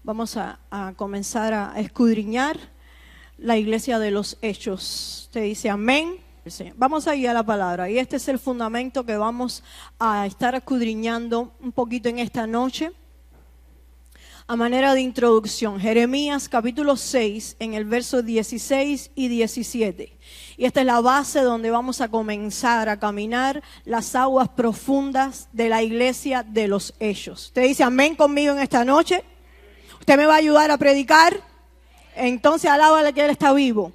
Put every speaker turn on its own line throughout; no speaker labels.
Vamos a comenzar a escudriñar la iglesia de los hechos. Usted dice amén. Vamos a ir a la palabra y este es el fundamento que vamos a estar escudriñando un poquito en esta noche. A manera de introducción, Jeremías capítulo 6 en el verso 16 y 17. Y esta es la base donde vamos a comenzar a caminar las aguas profundas de la iglesia de los hechos. Usted dice amén conmigo en esta noche. ¿Usted me va a ayudar a predicar? Entonces alábale que Él está vivo.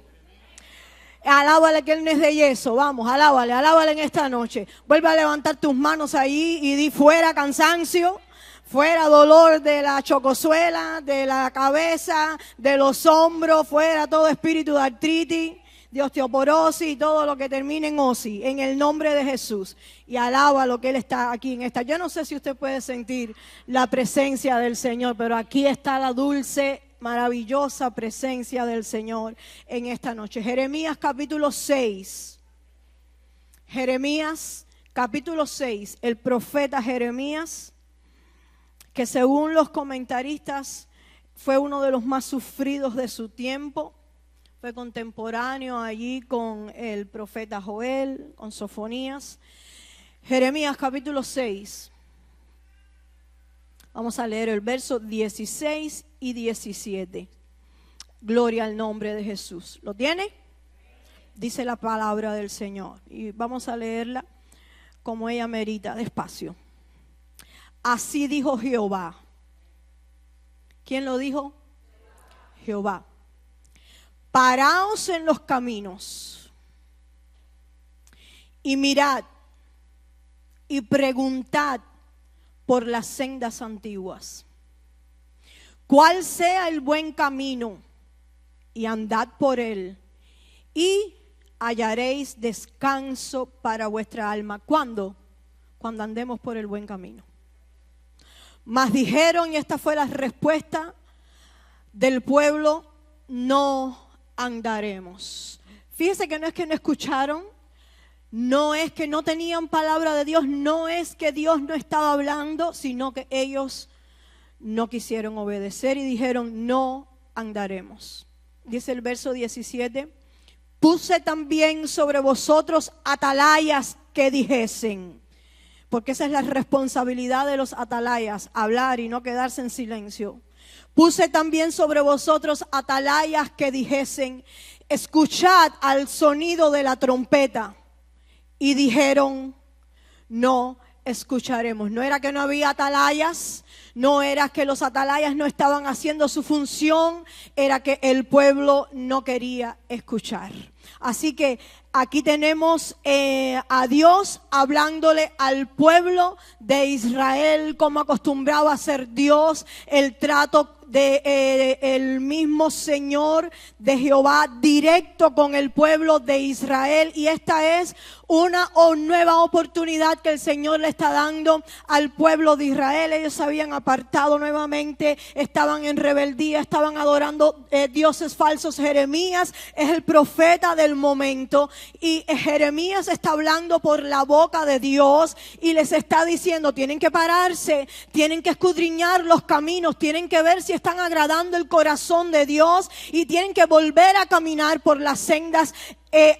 Alábale que Él no es de yeso. Vamos, alábale en esta noche. Vuelve a levantar tus manos ahí y di fuera cansancio. Fuera dolor de la chocosuela, de la cabeza, de los hombros. Fuera todo espíritu de artritis, de osteoporosis y todo lo que termine en osi. En el nombre de Jesús. Y alaba lo que Él está aquí en esta. Yo no sé si usted puede sentir la presencia del Señor, pero aquí está la dulce, maravillosa presencia del Señor en esta noche. Jeremías capítulo 6. Jeremías capítulo 6. El profeta Jeremías, que según los comentaristas fue uno de los más sufridos de su tiempo. Fue contemporáneo allí con el profeta Joel, con Sofonías. Jeremías capítulo 6. Vamos a leer el verso 16 y 17. Gloria al nombre de Jesús. ¿Lo tiene? Dice la palabra del Señor. Y vamos a leerla como ella merita, despacio. Así dijo Jehová. ¿Quién lo dijo? Jehová. Paraos en los caminos y mirad y preguntad por las sendas antiguas, cuál sea el buen camino, y andad por él, y hallaréis descanso para vuestra alma. ¿Cuándo? Cuando andemos por el buen camino. Mas dijeron, y esta fue la respuesta del pueblo, no andaremos. Fíjese que no es que no escucharon, no es que no tenían palabra de Dios, no es que Dios no estaba hablando, sino que ellos no quisieron obedecer y dijeron no andaremos. Dice el verso 17, puse también sobre vosotros atalayas que dijesen, porque esa es la responsabilidad de los atalayas, hablar y no quedarse en silencio. Puse también sobre vosotros atalayas que dijesen, escuchad al sonido de la trompeta. Y dijeron, no escucharemos. No era que no había atalayas, no era que los atalayas no estaban haciendo su función, era que el pueblo no quería escuchar. Así que aquí tenemos a Dios hablándole al pueblo de Israel como acostumbraba a ser Dios, el trato de el mismo Señor de Jehová directo con el pueblo de Israel, y esta es una nueva oportunidad que el Señor le está dando al pueblo de Israel. Ellos se habían apartado nuevamente, estaban en rebeldía, estaban adorando dioses falsos. Jeremías es el profeta del momento y Jeremías está hablando por la boca de Dios y les está diciendo, tienen que pararse, tienen que escudriñar los caminos, tienen que ver si están agradando el corazón de Dios y tienen que volver a caminar por las sendas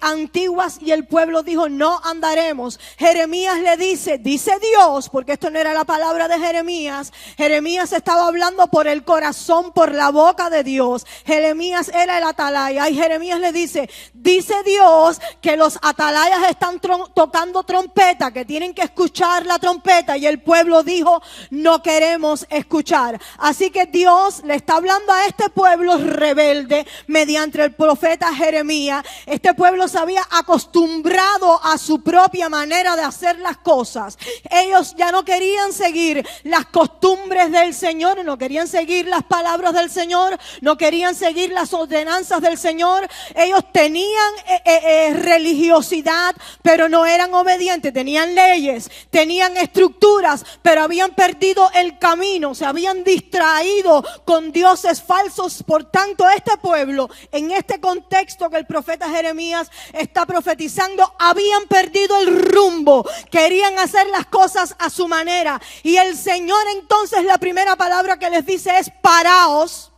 antiguas. Y el pueblo dijo, no andaremos. Jeremías le dice Dios, porque esto no era la palabra de Jeremías. Jeremías estaba hablando por el corazón, por la boca de Dios. Jeremías era el atalaya y Jeremías le dice Dios que los atalayas están tocando trompeta, que tienen que escuchar la trompeta, y el pueblo dijo, no queremos escuchar. Así que Dios le está hablando a este pueblo rebelde mediante el profeta Jeremías. Este pueblo se había acostumbrado a su propia manera de hacer las cosas. Ellos ya no querían seguir las costumbres del Señor, no querían seguir las palabras del Señor, no querían seguir las ordenanzas del Señor. Ellos tenían religiosidad, pero no eran obedientes. Tenían leyes, tenían estructuras, pero habían perdido el camino, se habían distraído con dioses falsos. Por tanto, este pueblo, en este contexto que el profeta Jeremías Jeremías está profetizando, habían perdido el rumbo, querían hacer las cosas a su manera. Y el Señor entonces, la primera palabra que les dice es: paraos.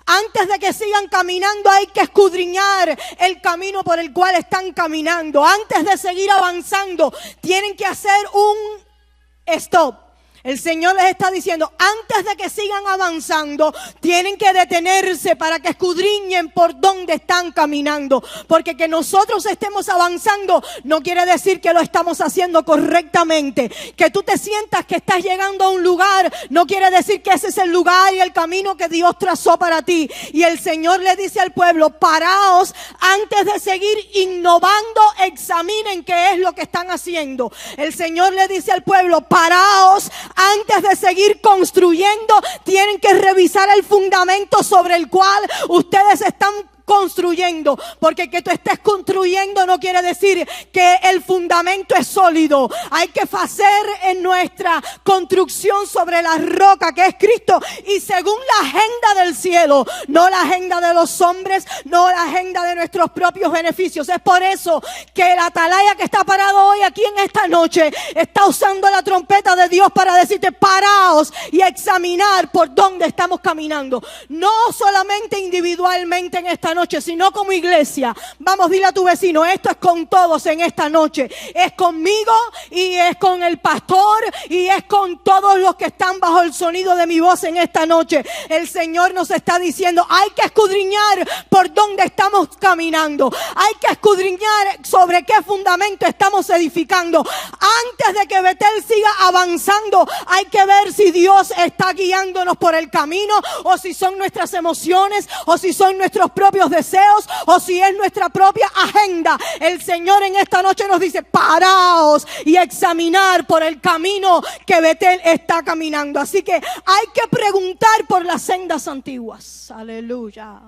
Antes de que sigan caminando hay que escudriñar el camino por el cual están caminando. Antes de seguir avanzando tienen que hacer un stop. El Señor les está diciendo, antes de que sigan avanzando, tienen que detenerse para que escudriñen por dónde están caminando. Porque que nosotros estemos avanzando no quiere decir que lo estamos haciendo correctamente. Que tú te sientas que estás llegando a un lugar no quiere decir que ese es el lugar y el camino que Dios trazó para ti. Y el Señor le dice al pueblo, paraos, antes de seguir innovando, examinen qué es lo que están haciendo. El Señor le dice al pueblo, paraos. Antes de seguir construyendo, tienen que revisar el fundamento sobre el cual ustedes están construyendo, porque que tú estés construyendo no quiere decir que el fundamento es sólido. Hay que hacer en nuestra construcción sobre la roca que es Cristo, y según la agenda del cielo, no la agenda de los hombres, no la agenda de nuestros propios beneficios. Es por eso que el atalaya que está parado hoy aquí en esta noche está usando la trompeta de Dios para decirte, paraos y examinar por dónde estamos caminando, no solamente individualmente en esta noche, sino como iglesia. Vamos, dile a tu vecino, esto es con todos en esta noche. Es conmigo y es con el pastor y es con todos los que están bajo el sonido de mi voz en esta noche. El Señor nos está diciendo, hay que escudriñar por dónde estamos caminando. Hay que escudriñar sobre qué fundamento estamos edificando. Antes de que Betel siga avanzando, hay que ver si Dios está guiándonos por el camino, o si son nuestras emociones, o si son nuestros propios deseos, o si es nuestra propia agenda. El Señor en esta noche nos dice, paraos y examinar por el camino que Betel está caminando. Así que hay que preguntar por las sendas antiguas. Aleluya.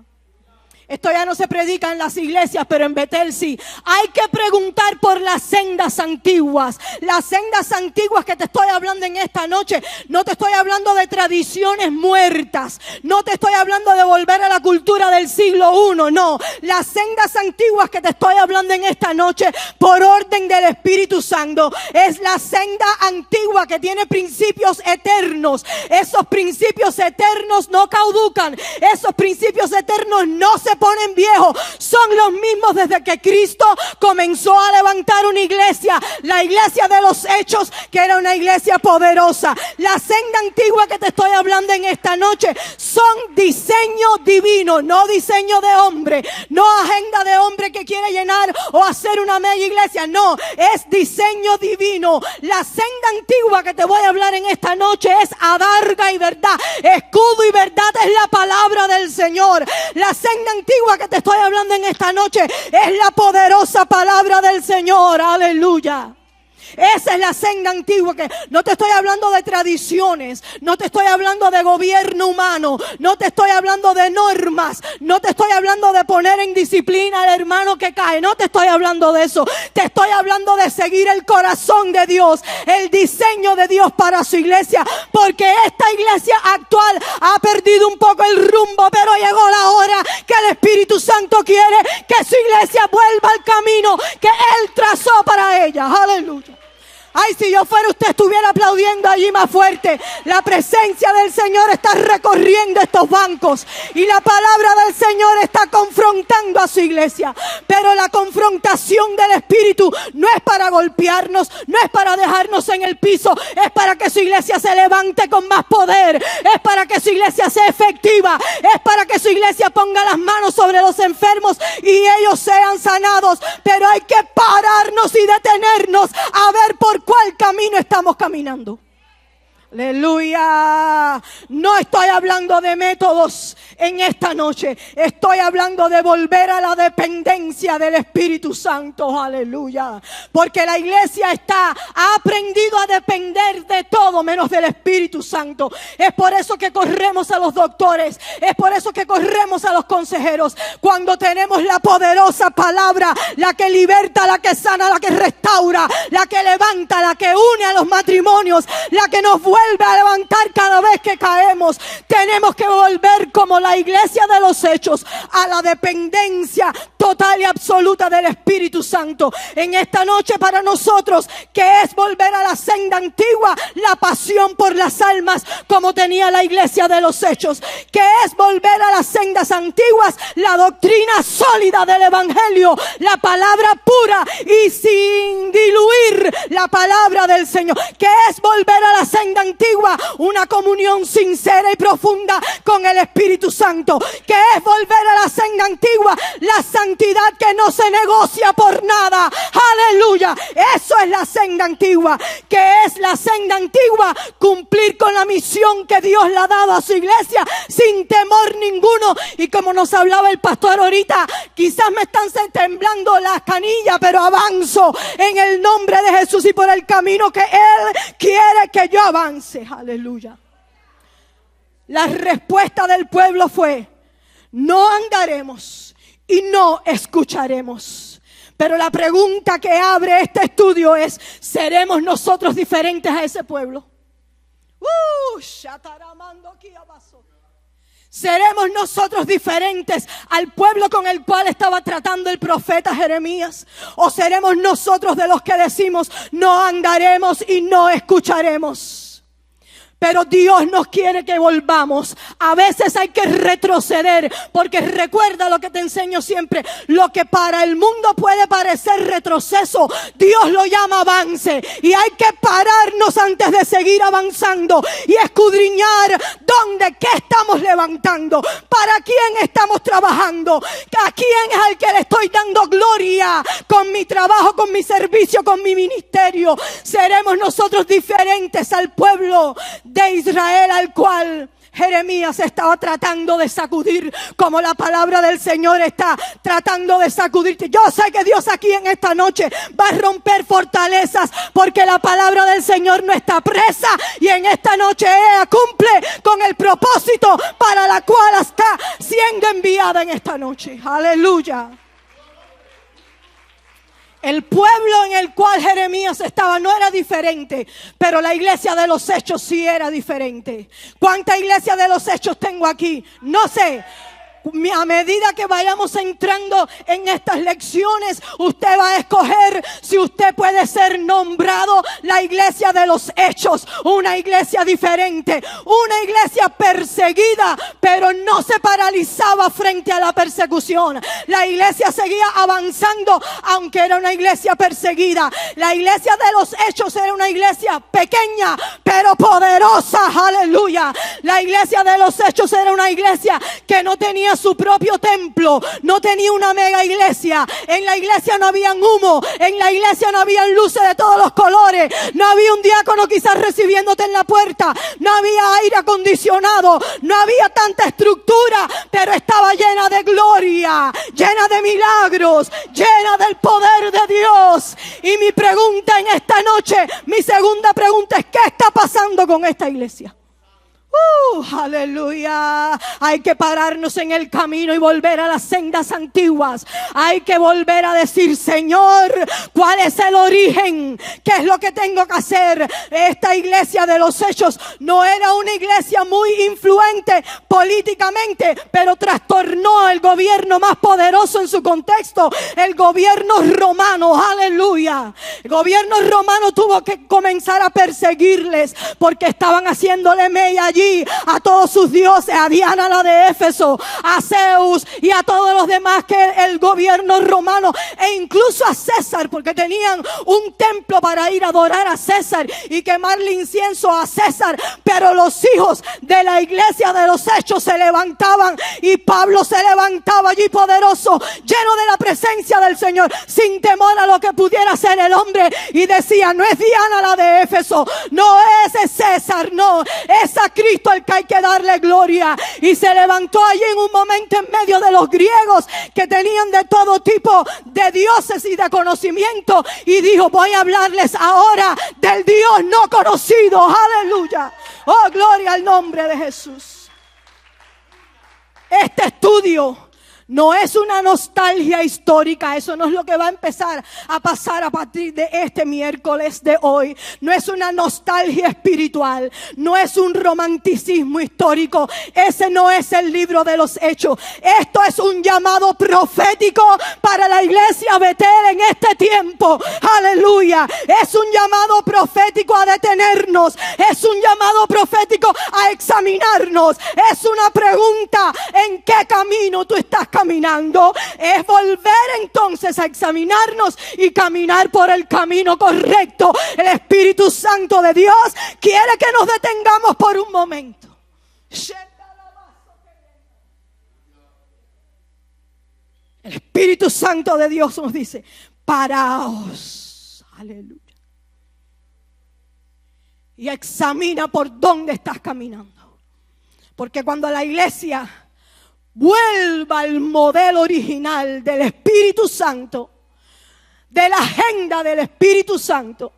Esto ya no se predica en las iglesias, pero en Betel sí. Hay que preguntar por las sendas antiguas. Las sendas antiguas que te estoy hablando en esta noche, no te estoy hablando de tradiciones muertas. No te estoy hablando de volver a la cultura del siglo I, no. Las sendas antiguas que te estoy hablando en esta noche, por orden del Espíritu Santo, es la senda antigua que tiene principios eternos. Esos principios eternos no caducan. Esos principios eternos no se ponen viejos, son los mismos desde que Cristo comenzó a levantar una iglesia, la iglesia de los Hechos, que era una iglesia poderosa. La senda antigua que te estoy hablando en esta noche son diseño divino, no diseño de hombre, no agenda de hombre que quiere llenar o hacer una media iglesia, no, es diseño divino. La senda antigua que te voy a hablar en esta noche es adarga y verdad, escudo y verdad es la palabra del Señor. La senda antigua que te estoy hablando en esta noche es la poderosa palabra del Señor. Aleluya. Esa es la senda antigua, que no te estoy hablando de tradiciones, no te estoy hablando de gobierno humano, no te estoy hablando de normas, no te estoy hablando de poner en disciplina al hermano que cae, no te estoy hablando de eso. Te estoy hablando de seguir el corazón de Dios, el diseño de Dios para su iglesia, porque esta iglesia actual ha perdido un poco el rumbo, pero llegó la hora que el Espíritu Santo quiere que su iglesia vuelva al camino que Él trazó para ella. Aleluya. Ay, si yo fuera usted, estuviera aplaudiendo allí más fuerte. La presencia del Señor está recorriendo estos bancos y la palabra del Señor está confrontando a su iglesia. Pero la confrontación del Espíritu no es para golpearnos, no es para dejarnos en el piso, es para que su iglesia se levante con más poder, es para que su iglesia sea efectiva, es para que su iglesia ponga las manos sobre los enfermos y ellos sean sanados. Pero hay que pararnos y detenernos a ver por cuál camino estamos caminando. Aleluya. No estoy hablando de métodos en esta noche. Estoy hablando de volver a la dependencia del Espíritu Santo. Aleluya. Porque la iglesia ha aprendido a depender de todo menos del Espíritu Santo. Es por eso que corremos a los doctores. Es por eso que corremos a los consejeros. Cuando tenemos la poderosa palabra, la que liberta, la que sana, la que restaura, la que levanta, la que une a los matrimonios, la que nos vuelve a levantar cada vez que caemos. Tenemos que volver como la iglesia de los Hechos a la dependencia total y absoluta del Espíritu Santo. En esta noche para nosotros, que es volver a la senda antigua, la pasión por las almas como tenía la iglesia de los Hechos, que es volver a las sendas antiguas, la doctrina sólida del Evangelio, la palabra pura y sin diluir la palabra del Señor, que es volver a la senda antigua, una comunión sincera y profunda con el Espíritu Santo, que es volver a la senda antigua, la santidad que no se negocia por nada. Aleluya, eso es la senda antigua. Que es la senda antigua? Cumplir con la misión que Dios le ha dado a su iglesia sin temor ninguno. Y como nos hablaba el pastor ahorita, quizás me están temblando las canillas, pero avanzo en el nombre de Jesús y por el camino que Él quiere que yo avance. Aleluya. La respuesta del pueblo fue: no andaremos y no escucharemos. Pero la pregunta que abre este estudio es: ¿seremos nosotros diferentes a ese pueblo? ¿Seremos nosotros diferentes al pueblo con el cual estaba tratando el profeta Jeremías? ¿O seremos nosotros de los que decimos: no andaremos y no escucharemos? Pero Dios nos quiere que volvamos. A veces hay que retroceder, porque recuerda lo que te enseño siempre: lo que para el mundo puede parecer retroceso, Dios lo llama avance. Y hay que pararnos antes de seguir avanzando y escudriñar qué estamos levantando, para quién estamos trabajando, a quién es al que le estoy dando gloria con mi trabajo, con mi servicio, con mi ministerio. Seremos nosotros diferentes al pueblo de Israel, al cual Jeremías estaba tratando de sacudir, como la palabra del Señor está tratando de sacudirte. Yo sé que Dios aquí en esta noche va a romper fortalezas, porque la palabra del Señor no está presa, y en esta noche ella cumple con el propósito para la cual está siendo enviada en esta noche. Aleluya. El pueblo en el cual Jeremías estaba no era diferente, pero la iglesia de los Hechos sí era diferente. ¿Cuánta iglesia de los Hechos tengo aquí? No sé. A medida que vayamos entrando en estas lecciones, usted va a escoger si usted puede ser nombrado la iglesia de los Hechos, una iglesia diferente, una iglesia perseguida, pero no se paralizaba frente a la persecución. La iglesia seguía avanzando, aunque era una iglesia perseguida. La iglesia de los Hechos era una iglesia pequeña, pero poderosa. Aleluya. La iglesia de los Hechos era una iglesia que no tenía su propio templo, no tenía una mega iglesia. En la iglesia no había humo, en la iglesia no había luces de todos los colores, no había un diácono quizás recibiéndote en la puerta, no había aire acondicionado, no había tanta estructura, pero estaba llena de gloria, llena de milagros, llena del poder de Dios. Y mi pregunta en esta noche, mi segunda pregunta es: ¿qué está pasando con esta iglesia? Aleluya. Hay que pararnos en el camino y volver a las sendas antiguas. Hay que volver a decir: Señor, ¿cuál es el origen? ¿Qué es lo que tengo que hacer? Esta iglesia de los Hechos no era una iglesia muy influente políticamente, pero trastornó el gobierno más poderoso en su contexto, el gobierno romano. Aleluya. El gobierno romano tuvo que comenzar a perseguirles, porque estaban haciéndole mella allí a todos sus dioses, a Diana la de Éfeso, a Zeus y a todos los demás que el gobierno romano, e incluso a César, porque tenían un templo para ir a adorar a César y quemarle incienso a César. Pero los hijos de la iglesia de los Hechos se levantaban, y Pablo se levantaba allí poderoso, lleno de la presencia del Señor, sin temor a lo que pudiera hacer el hombre, y decía: no es Diana la de Éfeso, no es César, no, es a Cristo al que hay que darle gloria. Y se levantó allí en un momento en medio de los griegos, que tenían de todo tipo de dioses y de conocimiento, y dijo: voy a hablarles ahora del Dios no conocido. Aleluya. Oh, gloria al nombre de Jesús. Este estudio No es una nostalgia histórica, eso no es lo que va a empezar a pasar a partir de este miércoles de hoy. No es una nostalgia espiritual, no es un romanticismo histórico. Ese no es el libro de los Hechos. Esto es un llamado profético para la iglesia Betel en este tiempo. Aleluya. Es un llamado profético a detenernos. Es un llamado profético a examinarnos. Es una pregunta: ¿en qué camino tú estás caminando? Es volver entonces a examinarnos y caminar por el camino correcto. El Espíritu Santo de Dios quiere que nos detengamos por un momento. El Espíritu Santo de Dios nos dice: paraos, aleluya, y examina por dónde estás caminando. Porque cuando la iglesia vuelva al modelo original del Espíritu Santo, de la agenda del Espíritu Santo,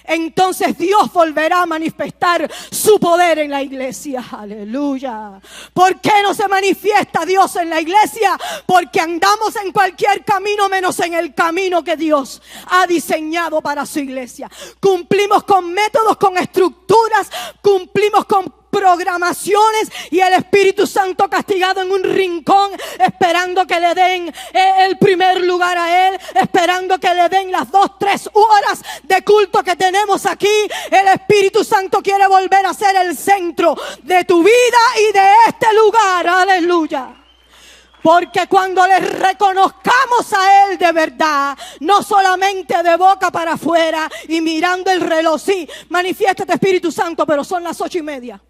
entonces Dios volverá a manifestar su poder en la iglesia. Aleluya. ¿Por qué no se manifiesta Dios en la iglesia? Porque andamos en cualquier camino menos en el camino que Dios ha diseñado para su iglesia. Cumplimos con métodos, con estructuras, cumplimos con programaciones, y el Espíritu Santo castigado en un rincón, esperando que le den el primer lugar a Él, esperando que le den las 2-3 horas de culto que tenemos aquí. El Espíritu Santo quiere volver a ser el centro de tu vida y de este lugar. Aleluya. Porque cuando le reconozcamos a Él de verdad, no solamente de boca para afuera y mirando el reloj, sí, manifiéstate Espíritu Santo, pero son las 8:30.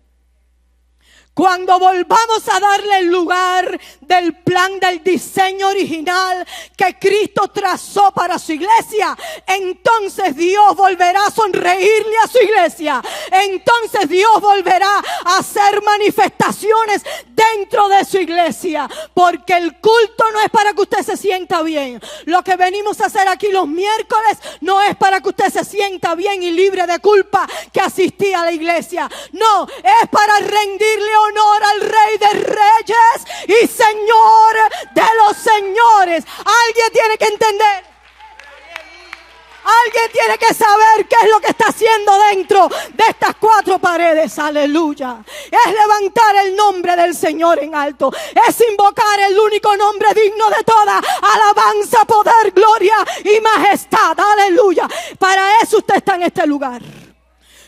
Cuando volvamos a darle el lugar del plan, del diseño original que Cristo trazó para su iglesia, entonces Dios volverá a sonreírle a su iglesia. Entonces Dios volverá a hacer manifestaciones dentro de su iglesia. Porque el culto no es para que usted se sienta bien. Lo que venimos a hacer aquí los miércoles no es para que usted se sienta bien y libre de culpa que asistía a la iglesia. No, es para rendirle honor al Rey de Reyes y Señor de los señores. Alguien tiene que entender. Alguien tiene que saber qué es lo que está haciendo dentro de estas 4 paredes. Aleluya. Es levantar el nombre del Señor en alto. Es invocar el único nombre digno de toda alabanza, poder, gloria y majestad. Aleluya. Para eso usted está en este lugar.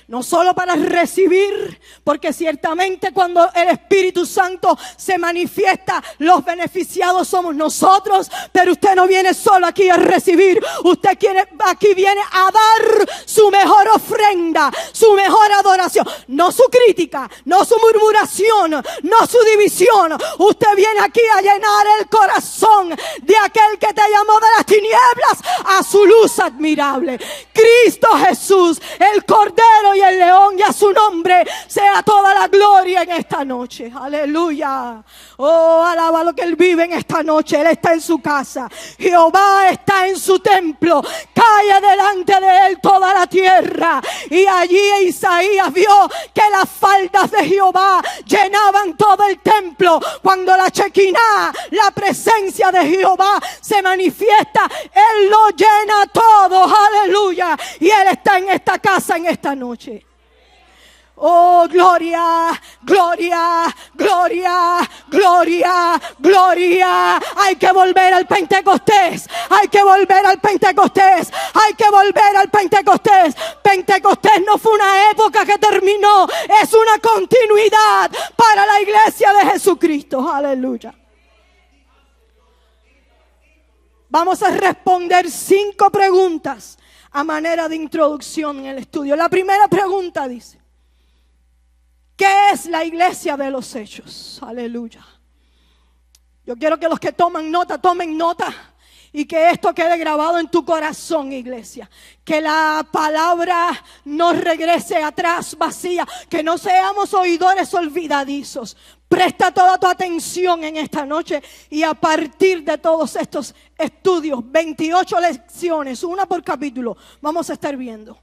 No solo para recibir, porque ciertamente cuando el Espíritu Santo se manifiesta, los beneficiados somos nosotros. Pero usted no viene solo aquí a recibir. Usted aquí viene a dar su mejor ofrenda, su mejor adoración. No su crítica, no su murmuración, no su división. Usted viene aquí a llenar el corazón de aquel que te llamó de las tinieblas a su luz admirable. Cristo Jesús, el Cordero y el León, y a su nombre sea toda la gloria en esta noche. Aleluya. Oh, alaba lo que Él vive en esta noche. Él está en su casa. Jehová está en su templo. Cae delante de Él toda la tierra. Y allí Isaías vio que las faldas de Jehová llenaban todo el templo. Cuando la Shekinah, la presencia de Jehová, se manifiesta, Él lo llena todo. Aleluya. Y Él está en esta casa en esta noche. Oh, gloria, gloria, gloria, gloria, gloria. Hay que volver al Pentecostés. Hay que volver al Pentecostés. Hay que volver al Pentecostés. Pentecostés no fue una época que terminó. Es una continuidad para la iglesia de Jesucristo. Aleluya. Vamos a responder 5 preguntas a manera de introducción en el estudio. La primera pregunta dice: ¿qué es la iglesia de los hechos? Aleluya. Yo quiero que los que tomen nota y que esto quede grabado en tu corazón, iglesia. Que la palabra no regrese atrás vacía, que no seamos oidores olvidadizos. Presta toda tu atención en esta noche y a partir de todos estos estudios, 28 lecciones, una por capítulo, vamos a estar viendo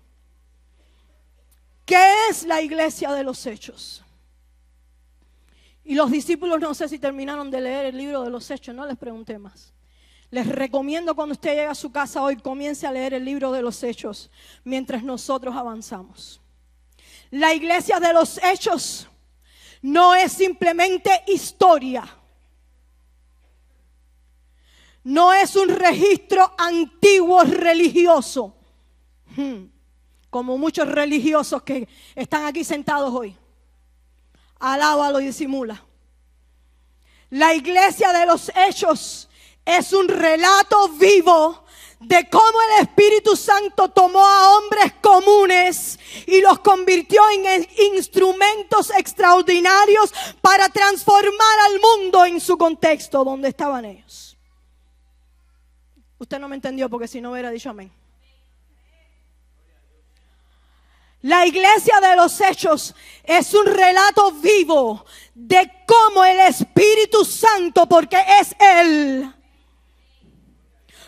¿qué es la iglesia de los hechos? Y los discípulos no sé si terminaron de leer el libro de los Hechos, no les pregunté más. Les recomiendo cuando usted llegue a su casa hoy, comience a leer el libro de los Hechos mientras nosotros avanzamos. La iglesia de los Hechos no es simplemente historia. No es un registro antiguo religioso, como muchos religiosos que están aquí sentados hoy. Alábalo y disimula. La iglesia de los Hechos es un relato vivo de cómo el Espíritu Santo tomó a hombres comunes y los convirtió en instrumentos extraordinarios para transformar al mundo en su contexto donde estaban ellos. Usted no me entendió porque si no hubiera dicho amén. La iglesia de los Hechos es un relato vivo de cómo el Espíritu Santo, porque es Él.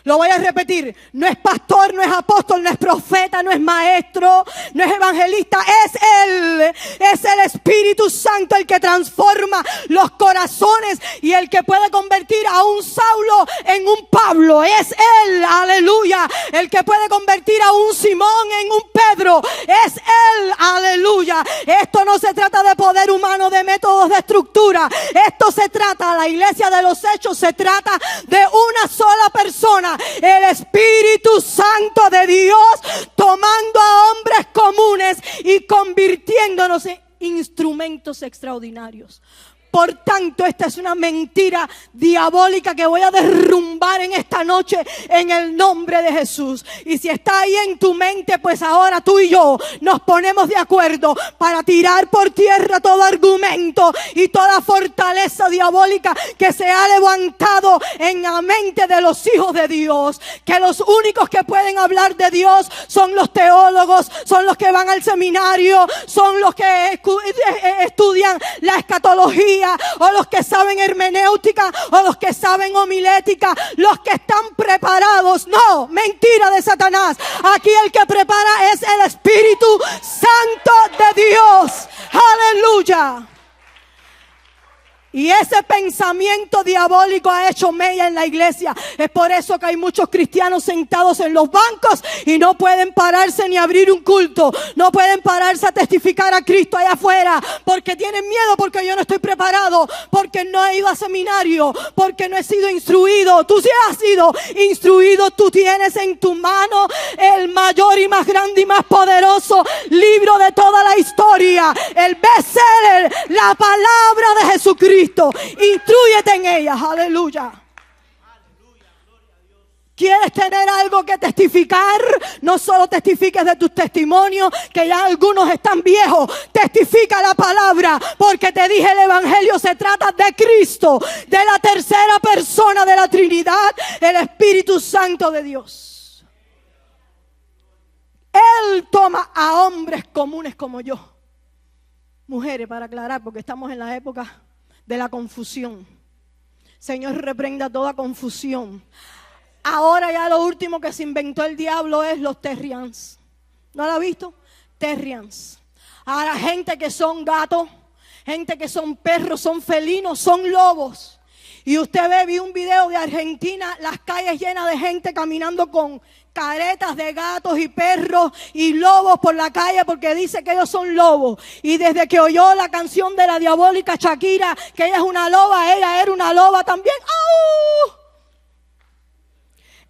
Lo voy a repetir, no es pastor, no es apóstol, no es profeta, no es maestro, no es evangelista, es Él, es el Espíritu Santo el que transforma los corazones y el que puede convertir a un Saulo en un Pablo, es Él, aleluya, el que puede convertir a un Simón en un Pedro, es Él, aleluya. Esto no se trata de poder humano, de métodos de estructura, esto se trata, la iglesia de los Hechos se trata de una sola persona, el Espíritu Santo de Dios tomando a hombres comunes y convirtiéndonos en instrumentos extraordinarios. Por tanto, esta es una mentira diabólica que voy a derrumbar en esta noche en el nombre de Jesús. Y si está ahí en tu mente, pues ahora tú y yo nos ponemos de acuerdo para tirar por tierra todo argumento y toda fortaleza diabólica que se ha levantado en la mente de los hijos de Dios. Que los únicos que pueden hablar de Dios son los teólogos, son los que van al seminario, son los que estudian la escatología, o los que saben hermenéutica, o los que saben homilética, los que están preparados. No, mentira de Satanás. Aquí el que prepara es el Espíritu Santo de Dios. Aleluya. Y ese pensamiento diabólico ha hecho mella en la iglesia. Es por eso que hay muchos cristianos sentados en los bancos y no pueden pararse ni abrir un culto. No pueden pararse a testificar a Cristo allá afuera. Porque tienen miedo, porque yo no estoy preparado. Porque no he ido a seminario. Porque no he sido instruido. Tú sí has sido instruido. Tú tienes en tu mano el mayor y más grande y más poderoso libro de toda la historia. El bestseller, la palabra de Jesucristo. Instrúyete en ella, aleluya. ¿Quieres tener algo que testificar? No solo testifiques de tus testimonios, que ya algunos están viejos. Testifica la palabra, porque te dije el evangelio se trata de Cristo, de la tercera persona de la Trinidad, el Espíritu Santo de Dios. Él toma a hombres comunes como yo. Mujeres, para aclarar, porque estamos en la época de la confusión. Señor, reprenda toda confusión. Ahora ya lo último que se inventó el diablo es los terrians. ¿No lo ha visto? Terrians. Ahora gente que son gatos, gente que son perros, son felinos, son lobos. Y usted vi un video de Argentina, las calles llenas de gente caminando con caretas de gatos y perros y lobos por la calle porque dice que ellos son lobos. Y desde que oyó la canción de la diabólica Shakira, que ella es una loba, ella era una loba también. ¡Au!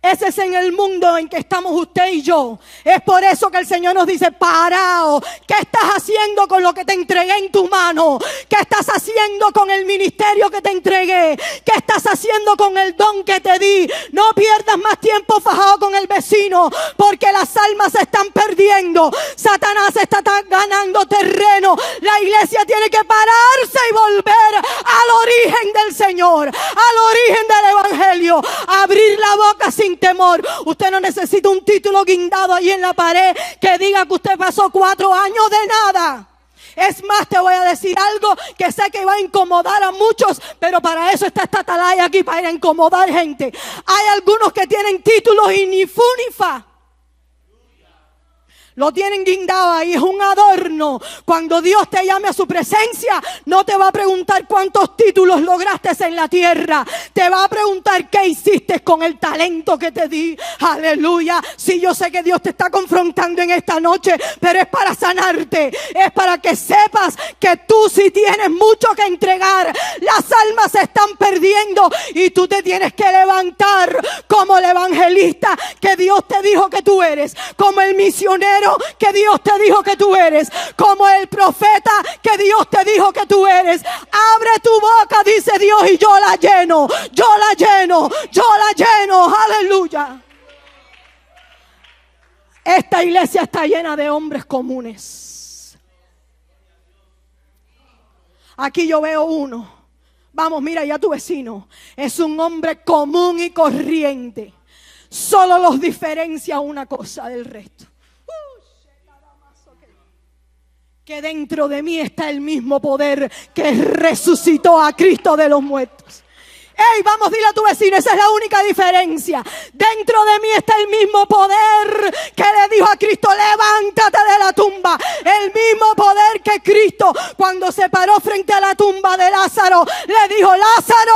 Ese es en el mundo en que estamos usted y yo. Es por eso que el Señor nos dice: parao, ¿qué estás haciendo con lo que te entregué en tu mano? ¿Qué estás haciendo con el ministerio que te entregué? ¿Qué estás haciendo con el don que te di? No pierdas más tiempo fajado con el vecino, porque las almas se están perdiendo. Satanás está ganando terreno. La iglesia tiene que pararse y volver al origen del Señor, al origen del evangelio. Abrir la boca sin temor. Usted no necesita un título guindado ahí en la pared que diga que usted pasó 4 años de nada. Es más, te voy a decir algo que sé que va a incomodar a muchos, pero para eso está esta atalaya aquí, para ir a incomodar gente. Hay algunos que tienen títulos y ni fu ni fa. Lo tienen guindado ahí, es un adorno. Cuando Dios te llame a su presencia, no te va a preguntar cuántos títulos lograste en la tierra. Te va a preguntar qué hiciste con el talento que te di. Aleluya. Sí, yo sé que Dios te está confrontando en esta noche, pero es para sanarte. Es para que sepas que tú sí tienes mucho que entregar. Las almas se están perdiendo y tú te tienes que levantar como el evangelista que Dios te dijo que tú eres, como el misionero que Dios te dijo que tú eres, como el profeta que Dios te dijo que tú eres. Abre tu boca, dice Dios, y yo la lleno, yo la lleno, yo la lleno. Aleluya. Esta iglesia está llena de hombres comunes. Aquí yo veo uno. Vamos, mira ya tu vecino. Es un hombre común y corriente. Solo los diferencia una cosa del resto. Que dentro de mí está el mismo poder que resucitó a Cristo de los muertos. Ey, vamos, dile a tu vecino, esa es la única diferencia. Dentro de mí está el mismo poder que le dijo a Cristo, levántate de la tumba. El mismo poder que Cristo, cuando se paró frente a la tumba de Lázaro, le dijo, Lázaro,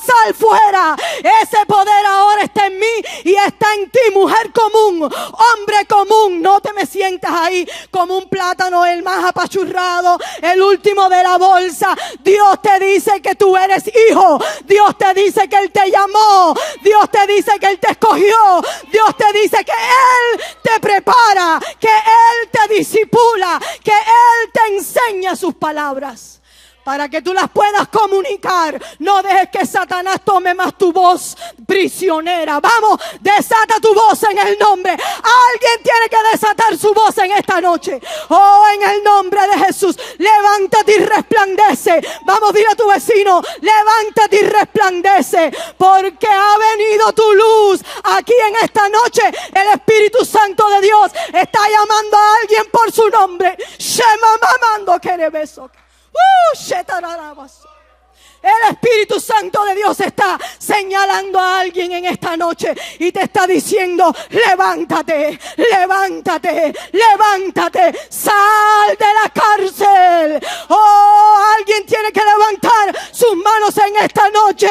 sal fuera. Ese poder ahora está en mí y está en ti, mujer común, hombre común. No te me sientas ahí como un plátano, el más apachurrado, el último de la bolsa. Dios te dice que tú eres hijo. Dios te dice que Él te llamó. Dios te dice que Él te escogió. Dios te dice que Él te prepara, que Él te discipula, que Él te enseña sus palabras para que tú las puedas comunicar. No dejes que Satanás tome más tu voz prisionera. Vamos, desata tu voz en el nombre. Alguien tiene que desatar su voz en esta noche. Oh, en el nombre de Jesús, levántate y resplandece. Vamos, dile a tu vecino, levántate y resplandece, porque ha venido tu luz. Aquí en esta noche el Espíritu Santo de Dios está llamando a alguien por su nombre. Shema mamando kerebeso. El Espíritu Santo de Dios está señalando a alguien en esta noche y te está diciendo, levántate, levántate, levántate, sal de la cárcel. Oh, alguien tiene que levantar sus manos en esta noche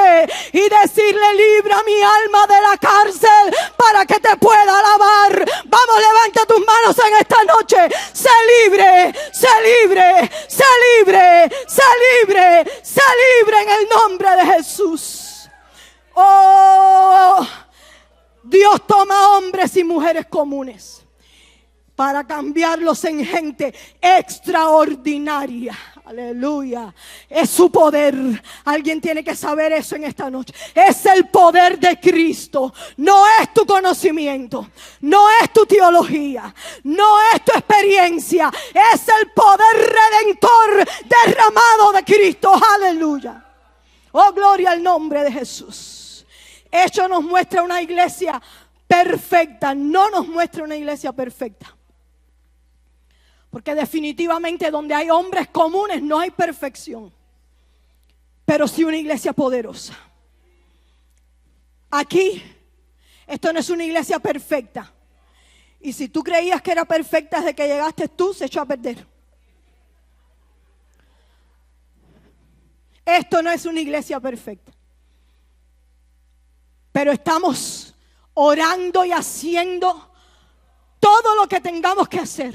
y decirle, libra mi alma de la cárcel para que te pueda alabar. Vamos, levanta tus manos en esta noche. Sé libre, sé libre, sé libre, sé libre, sé libre en el nombre de Jesús. Oh, Dios toma hombres y mujeres comunes para cambiarlos en gente extraordinaria. Aleluya. Es su poder. Alguien tiene que saber eso en esta noche. Es el poder de Cristo. No es tu conocimiento. No es tu teología. No es tu experiencia. Es el poder redentor derramado de Cristo. Aleluya. Oh, gloria al nombre de Jesús. Esto nos muestra una iglesia perfecta. No nos muestra una iglesia perfecta. Porque definitivamente donde hay hombres comunes no hay perfección. Pero sí una iglesia poderosa. Aquí, esto no es una iglesia perfecta. Y si tú creías que era perfecta desde que llegaste tú, se echó a perder. Esto no es una iglesia perfecta. Pero estamos orando y haciendo todo lo que tengamos que hacer.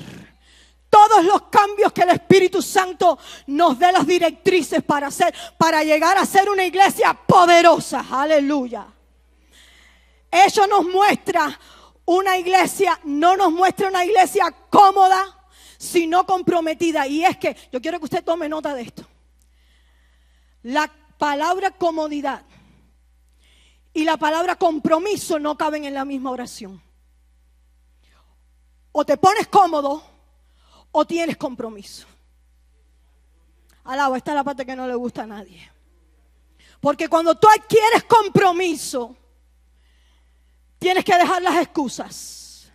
Todos los cambios que el Espíritu Santo nos dé las directrices para hacer, para llegar a ser una iglesia poderosa. Aleluya. Eso nos muestra una iglesia, no nos muestra una iglesia cómoda, sino comprometida. Y es que, yo quiero que usted tome nota de esto. La palabra comodidad y la palabra compromiso no caben en la misma oración. O te pones cómodo o tienes compromiso. Alaba, esta es la parte que no le gusta a nadie. Porque cuando tú adquieres compromiso, tienes que dejar las excusas.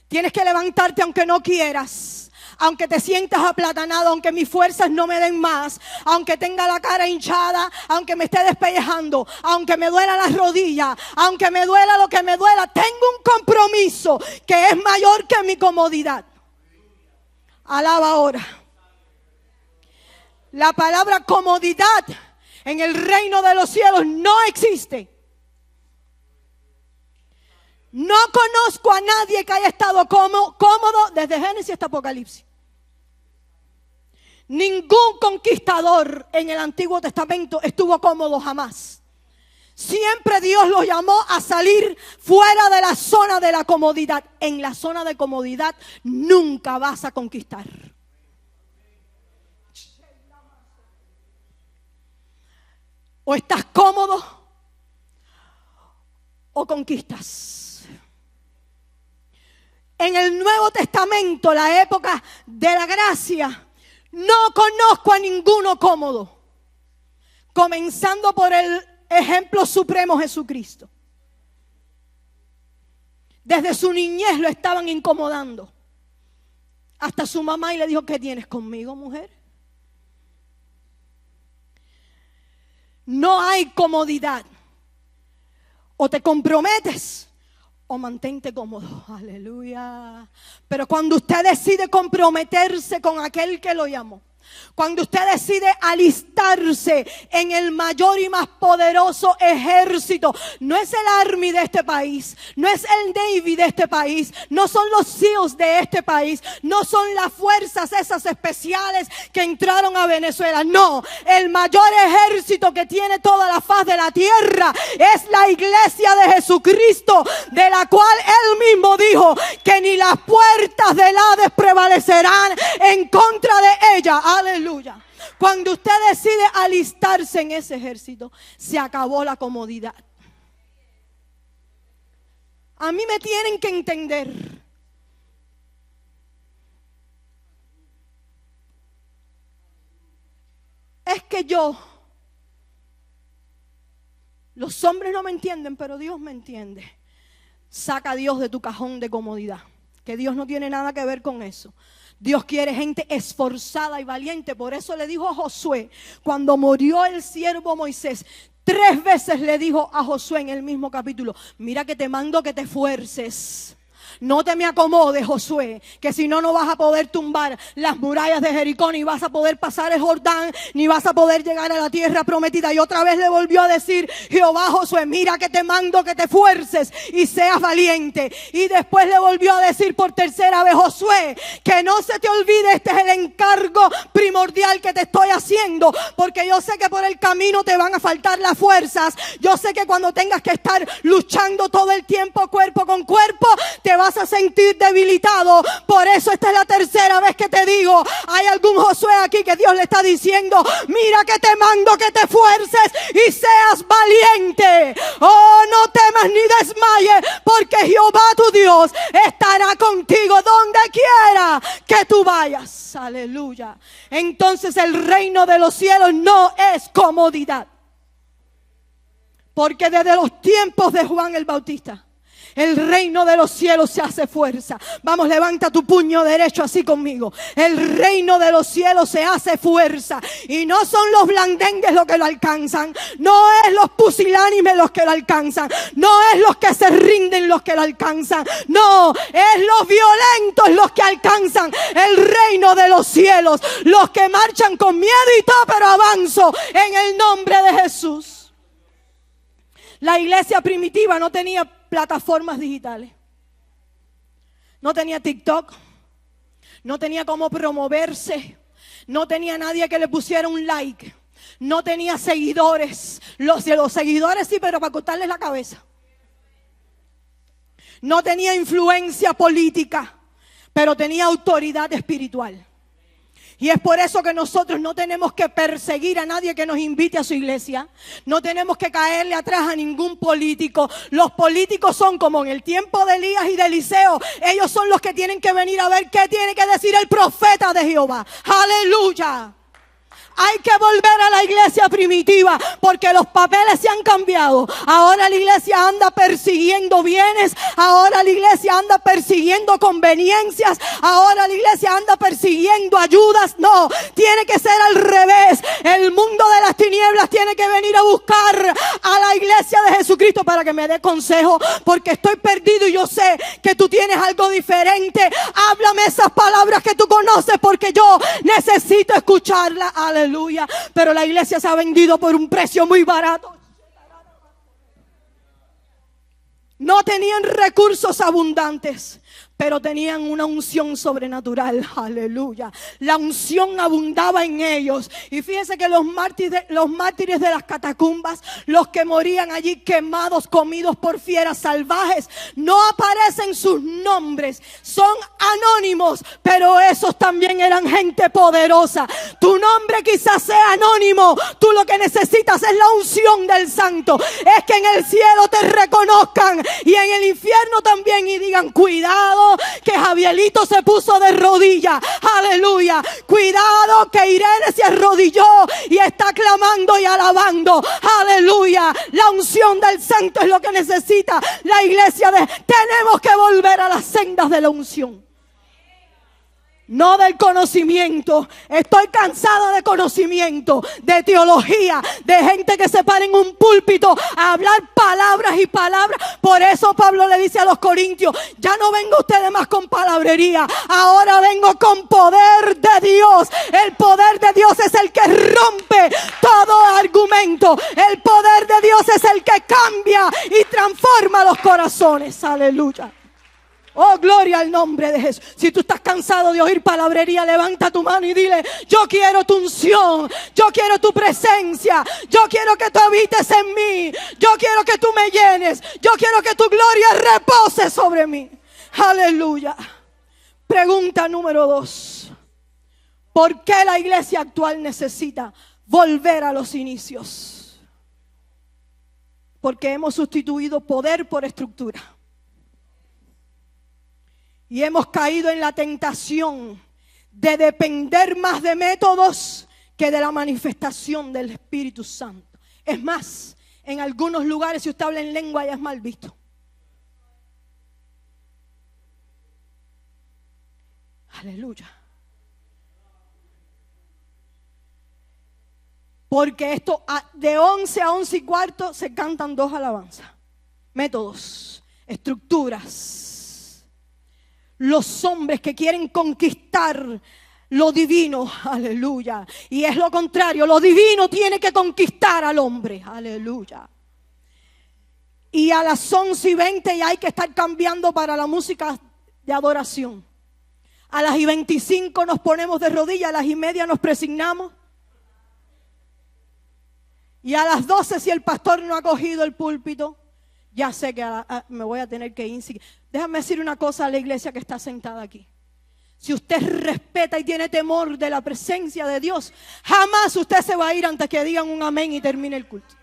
Tienes que levantarte aunque no quieras. aunque te sientas aplatanado, aunque mis fuerzas no me den más, aunque tenga la cara hinchada, aunque me esté despellejando, aunque me duela las rodillas, aunque me duela lo que me duela, tengo un compromiso que es mayor que mi comodidad. Alaba ahora. La palabra comodidad en el reino de los cielos no existe. No conozco a nadie que haya estado cómodo desde Génesis hasta Apocalipsis. Ningún conquistador en el Antiguo Testamento estuvo cómodo jamás. Siempre Dios los llamó a salir fuera de la zona de la comodidad. En la zona de comodidad nunca vas a conquistar. O estás cómodo o conquistas. En el Nuevo Testamento, la época de la gracia, no conozco a ninguno cómodo. Comenzando por el ejemplo supremo Jesucristo. Desde su niñez lo estaban incomodando. Hasta su mamá y le dijo: ¿qué tienes conmigo, mujer? No hay comodidad. O te comprometes o mantente cómodo. Aleluya. Pero cuando usted decide comprometerse con aquel que lo llamó, cuando usted decide alistarse en el mayor y más poderoso ejército, no es el Army de este país, no es el Navy de este país, no son los SEALs de este país, no son las fuerzas esas especiales que entraron a Venezuela. No, el mayor ejército que tiene toda la faz de la tierra es la iglesia de Jesucristo, de la cual Él mismo dijo que ni las puertas del Hades prevalecerán en contra de ella. Aleluya. Cuando usted decide alistarse en ese ejército, se acabó la comodidad. A mí me tienen que entender. Es que los hombres no me entienden, pero Dios me entiende. Saca a Dios de tu cajón de comodidad, que Dios no tiene nada que ver con eso. Dios quiere gente esforzada y valiente. Por eso le dijo a Josué, cuando murió el siervo Moisés, 3 veces le dijo a Josué en el mismo capítulo: mira que te mando que te esfuerces. No te me acomodes, Josué, que si no, no vas a poder tumbar las murallas de Jericó, ni vas a poder pasar el Jordán, ni vas a poder llegar a la tierra prometida. Y otra vez le volvió a decir Jehová a Josué: mira que te mando que te esfuerces y seas valiente. Y después le volvió a decir por 3ª vez: Josué, que no se te olvide, este es el encargo primordial que te estoy haciendo, porque yo sé que por el camino te van a faltar las fuerzas. Yo sé que cuando tengas que estar luchando todo el tiempo cuerpo con cuerpo, te vas a sentir debilitado. Por eso esta es la 3ª vez que te digo: hay algún Josué aquí que Dios le está diciendo: mira que te mando que te esfuerces y seas valiente. Oh, no temas ni desmayes, porque Jehová tu Dios estará contigo donde quiera que tú vayas. Aleluya. Entonces el reino de los cielos no es comodidad, porque desde los tiempos de Juan el Bautista, el reino de los cielos se hace fuerza. Vamos, levanta tu puño derecho así conmigo. El reino de los cielos se hace fuerza. Y no son los blandengues los que lo alcanzan. No es los pusilánimes los que lo alcanzan. No es los que se rinden los que lo alcanzan. No, es los violentos los que alcanzan el reino de los cielos. Los que marchan con miedo y todo, pero avanzo en el nombre de Jesús. La iglesia primitiva no tenía plataformas digitales. No tenía TikTok. No tenía cómo promoverse. No tenía nadie que le pusiera un like. No tenía seguidores. Los seguidores sí, pero para cortarles la cabeza. No tenía influencia política, pero tenía autoridad espiritual. Y es por eso que nosotros no tenemos que perseguir a nadie que nos invite a su iglesia. No tenemos que caerle atrás a ningún político. Los políticos son como en el tiempo de Elías y de Eliseo. Ellos son los que tienen que venir a ver qué tiene que decir el profeta de Jehová. ¡Aleluya! Hay que volver a la iglesia primitiva porque los papeles se han cambiado. Ahora la iglesia anda persiguiendo bienes. Ahora la iglesia anda persiguiendo conveniencias. Ahora la iglesia anda persiguiendo ayudas. No, tiene que ser al revés. El mundo de las tinieblas tiene que venir a buscar a la iglesia de Jesucristo para que me dé consejo, porque estoy perdido y yo sé que tú tienes algo diferente. Háblame esas palabras que tú conoces porque yo necesito escucharlas. Aleluya. Pero la iglesia se ha vendido por un precio muy barato. No tenían recursos abundantes, pero tenían una unción sobrenatural. Aleluya. La unción abundaba en ellos. Y fíjense que los mártires de las catacumbas, los que morían allí quemados, comidos por fieras salvajes, no aparecen sus nombres. Son anónimos, pero esos también eran gente poderosa. Tu nombre quizás sea anónimo. Tú lo que necesitas es la unción del Santo. Es que en el cielo te reconozcan y en el infierno también y digan: cuidado, que Javierito se puso de rodillas. Aleluya. Cuidado que Irene se arrodilló y está clamando y alabando. Aleluya. La unción del Santo es lo que necesita la iglesia. Tenemos que volver a las sendas de la unción, no del conocimiento. Estoy cansada de conocimiento, de teología, de gente que se para en un púlpito a hablar palabras y palabras. Por eso Pablo le dice a los corintios: ya no vengo ustedes más con palabrería, ahora vengo con poder de Dios. El poder de Dios es el que rompe todo argumento. El poder de Dios es el que cambia y transforma los corazones. Aleluya. Oh, gloria al nombre de Jesús. Si tú estás cansado de oír palabrería, levanta tu mano y dile: yo quiero tu unción, yo quiero tu presencia, yo quiero que tú habites en mí, yo quiero que tú me llenes, yo quiero que tu gloria repose sobre mí. Aleluya. Pregunta número 2: ¿por qué la iglesia actual necesita volver a los inicios? Porque hemos sustituido poder por estructura. Y hemos caído en la tentación de depender más de métodos que de la manifestación del Espíritu Santo. Es más, en algunos lugares, si usted habla en lengua, ya es mal visto. Aleluya. Porque esto de 11 a 11 y cuarto se cantan 2 alabanzas. Métodos, estructuras. Los hombres que quieren conquistar lo divino, aleluya. Y es lo contrario, lo divino tiene que conquistar al hombre, aleluya. Y a las 11:20 ya hay que estar cambiando para la música de adoración. A las 25 nos ponemos de rodillas, a las 1:30 nos presignamos. Y a las 12, si el pastor no ha cogido el púlpito, ya sé que me voy a tener que ir. Déjame decir una cosa a la iglesia que está sentada aquí. Si usted respeta y tiene temor de la presencia de Dios, jamás usted se va a ir antes que digan un amén y termine el culto.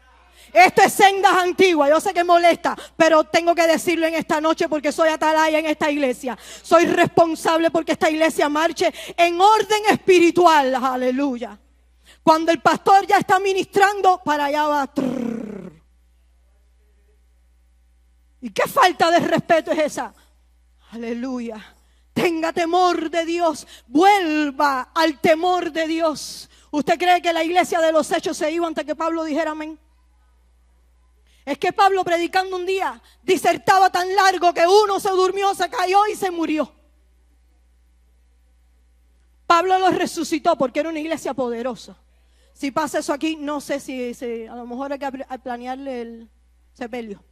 Esto es sendas antiguas. Yo sé que molesta, pero tengo que decirlo en esta noche porque soy atalaya en esta iglesia. Soy responsable porque esta iglesia marche en orden espiritual. Aleluya. Cuando el pastor ya está ministrando, para allá va. ¿Y qué falta de respeto es esa? Aleluya. Tenga temor de Dios. Vuelva al temor de Dios. ¿Usted cree que la iglesia de los Hechos se iba antes que Pablo dijera amén? Es que Pablo, predicando un día, disertaba tan largo que uno se durmió, se cayó y se murió. Pablo los resucitó porque era una iglesia poderosa. Si pasa eso aquí, no sé si a lo mejor hay que planearle el sepelio.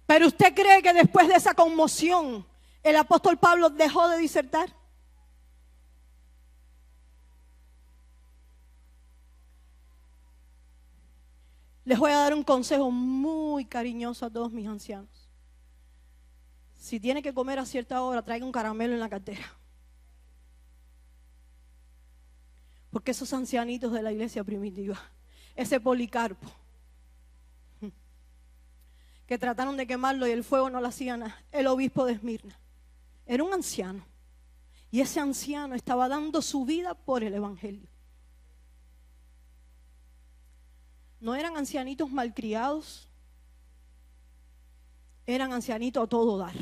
Pero ¿usted cree que después de esa conmoción el apóstol Pablo dejó de disertar? Les voy a dar un consejo muy cariñoso a todos mis ancianos. Si tiene que comer a cierta hora, traiga un caramelo en la cartera. Porque esos ancianitos de la iglesia primitiva, ese Policarpo, que trataron de quemarlo y el fuego no le hacía nada, el obispo de Esmirna, era un anciano. Y ese anciano estaba dando su vida por el evangelio. No eran ancianitos malcriados, eran ancianitos a todo dar.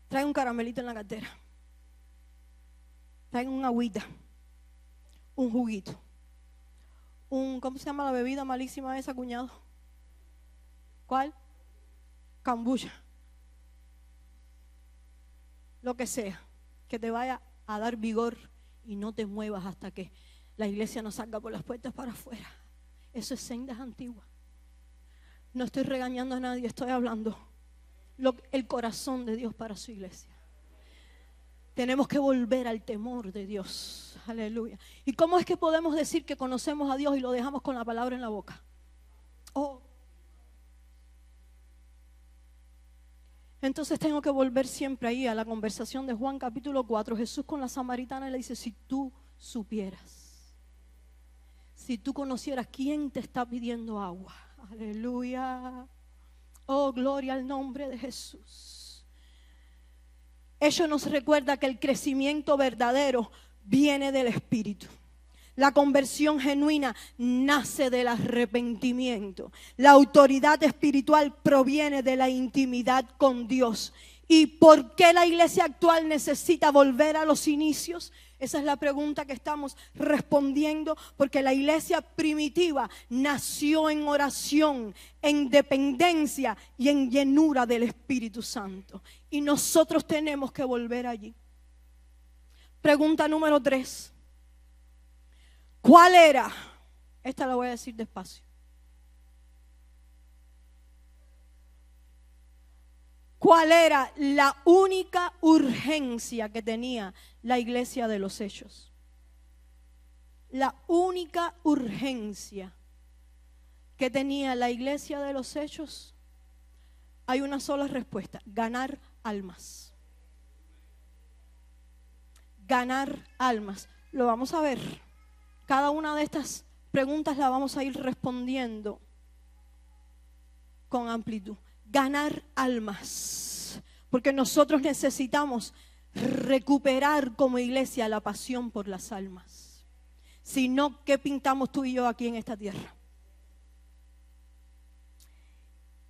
Traen un caramelito en la cartera, traen una agüita, un juguito, ¿cómo se llama la bebida malísima esa, cuñado? ¿Cuál? Cambucha. Lo que sea, que te vaya a dar vigor y no te muevas hasta que la iglesia no salga por las puertas para afuera. Eso es sendas antiguas. No estoy regañando a nadie, estoy hablando el corazón de Dios para su iglesia. Tenemos que volver al temor de Dios. Aleluya. ¿Y cómo es que podemos decir que conocemos a Dios y lo dejamos con la palabra en la boca? Entonces tengo que volver siempre ahí a la conversación de Juan capítulo 4. Jesús con la samaritana le dice: si tú supieras, si tú conocieras quién te está pidiendo agua. Aleluya. Oh, gloria al nombre de Jesús. Ello nos recuerda que el crecimiento verdadero viene del Espíritu. La conversión genuina nace del arrepentimiento. La autoridad espiritual proviene de la intimidad con Dios. ¿Y por qué la iglesia actual necesita volver a los inicios? Esa es la pregunta que estamos respondiendo, porque la iglesia primitiva nació en oración, en dependencia y en llenura del Espíritu Santo. Y nosotros tenemos que volver allí. Pregunta número 3. ¿Cuál era? Esta la voy a decir despacio. ¿Cuál era la única urgencia que tenía la iglesia de los Hechos? La única urgencia que tenía la iglesia de los Hechos, hay una sola respuesta: ganar almas. Ganar almas. Lo vamos a ver. Cada una de estas preguntas la vamos a ir respondiendo con amplitud. Ganar almas, porque nosotros necesitamos recuperar como iglesia la pasión por las almas. Si no, ¿qué pintamos tú y yo aquí en esta tierra?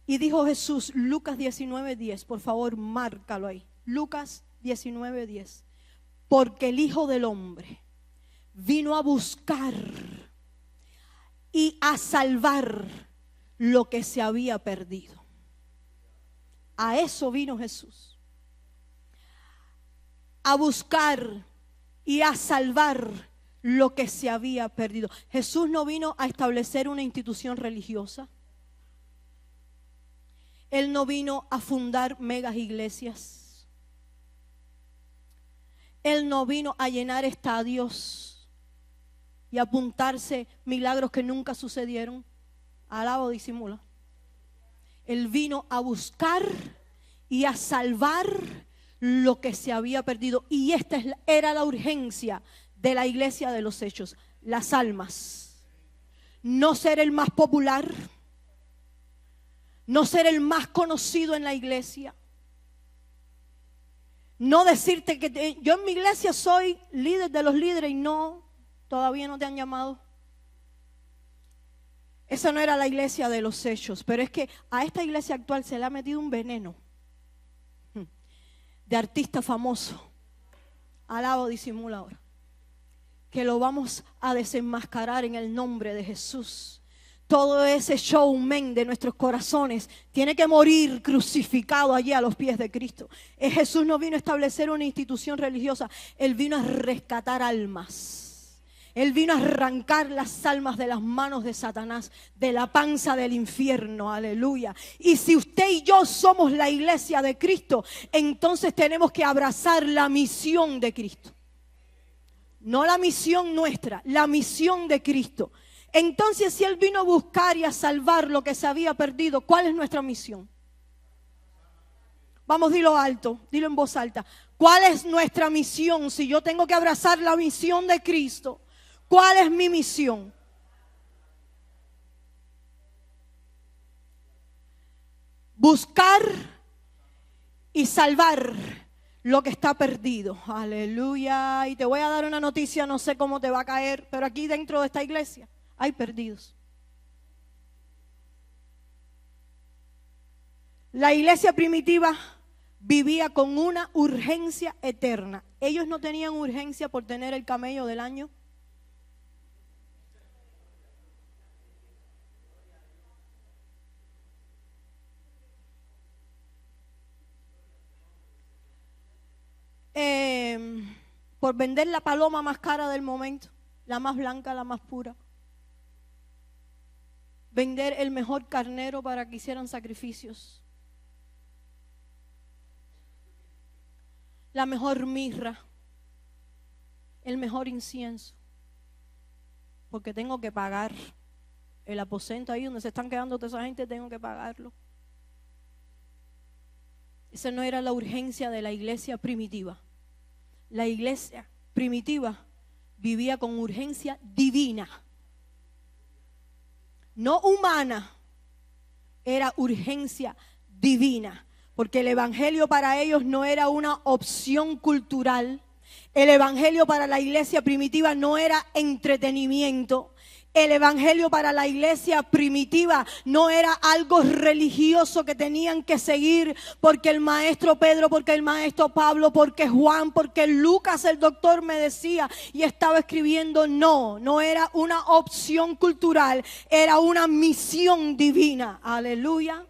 Y dijo Jesús, Lucas 19:10, por favor, márcalo ahí. Lucas 19:10. Porque el Hijo del Hombre vino a buscar y a salvar lo que se había perdido. A eso vino Jesús. A buscar y a salvar lo que se había perdido. Jesús no vino a establecer una institución religiosa. Él no vino a fundar megas iglesias. Él no vino a llenar estadios y a apuntarse milagros que nunca sucedieron. Alaba o disimula. Él vino a buscar y a salvar lo que se había perdido. Y esta era la urgencia de la iglesia de los Hechos: las almas. No ser el más popular, no ser el más conocido en la iglesia, no decirte que yo en mi iglesia soy líder de los líderes y no, todavía no te han llamado. Esa no era la iglesia de los Hechos, pero es que a esta iglesia actual se le ha metido un veneno de artista famoso. Alaba o disimula ahora. Que lo vamos a desenmascarar en el nombre de Jesús. Todo ese showman de nuestros corazones tiene que morir crucificado allí a los pies de Cristo. Jesús no vino a establecer una institución religiosa, Él vino a rescatar almas. Él vino a arrancar las almas de las manos de Satanás, de la panza del infierno, aleluya. Y si usted y yo somos la iglesia de Cristo, entonces tenemos que abrazar la misión de Cristo. No la misión nuestra, la misión de Cristo. Entonces, si Él vino a buscar y a salvar lo que se había perdido, ¿cuál es nuestra misión? Vamos, dilo alto, dilo en voz alta. ¿Cuál es nuestra misión? Si yo tengo que abrazar la misión de Cristo, ¿cuál es mi misión? Buscar y salvar lo que está perdido. Aleluya. Y te voy a dar una noticia, no sé cómo te va a caer, pero aquí dentro de esta iglesia hay perdidos. La iglesia primitiva vivía con una urgencia eterna. Ellos no tenían urgencia por tener el camello del año. Por vender la paloma más cara del momento, la más blanca, la más pura. Vender el mejor carnero para que hicieran sacrificios. La mejor mirra, el mejor incienso. Porque tengo que pagar el aposento ahí donde se están quedando toda esa gente, tengo que pagarlo. Esa no era la urgencia de la iglesia primitiva. La iglesia primitiva vivía con urgencia divina, no humana, era urgencia divina, porque el evangelio para ellos no era una opción cultural. El evangelio para la iglesia primitiva no era entretenimiento. El evangelio para la iglesia primitiva no era algo religioso que tenían que seguir porque el maestro Pedro, porque el maestro Pablo, porque Juan, porque Lucas el doctor me decía y estaba escribiendo. No era una opción cultural, era una misión divina. Aleluya.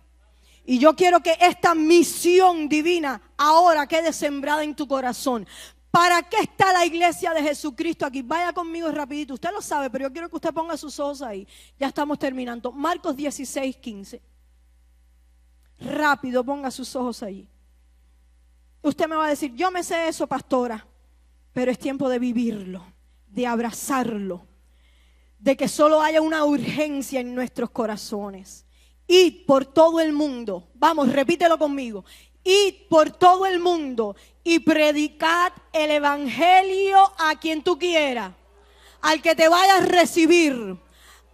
Y yo quiero que esta misión divina ahora quede sembrada en tu corazón. ¿Para qué está la iglesia de Jesucristo aquí? Vaya conmigo rapidito, usted lo sabe, pero yo quiero que usted ponga sus ojos ahí. Ya estamos terminando. Marcos 16:15. Rápido, ponga sus ojos ahí. Usted me va a decir, yo me sé eso, pastora, pero es tiempo de vivirlo, de abrazarlo, de que solo haya una urgencia en nuestros corazones. Id por todo el mundo, vamos, repítelo conmigo. Id por todo el mundo y predicad el evangelio a quien tú quieras, al que te vaya a recibir,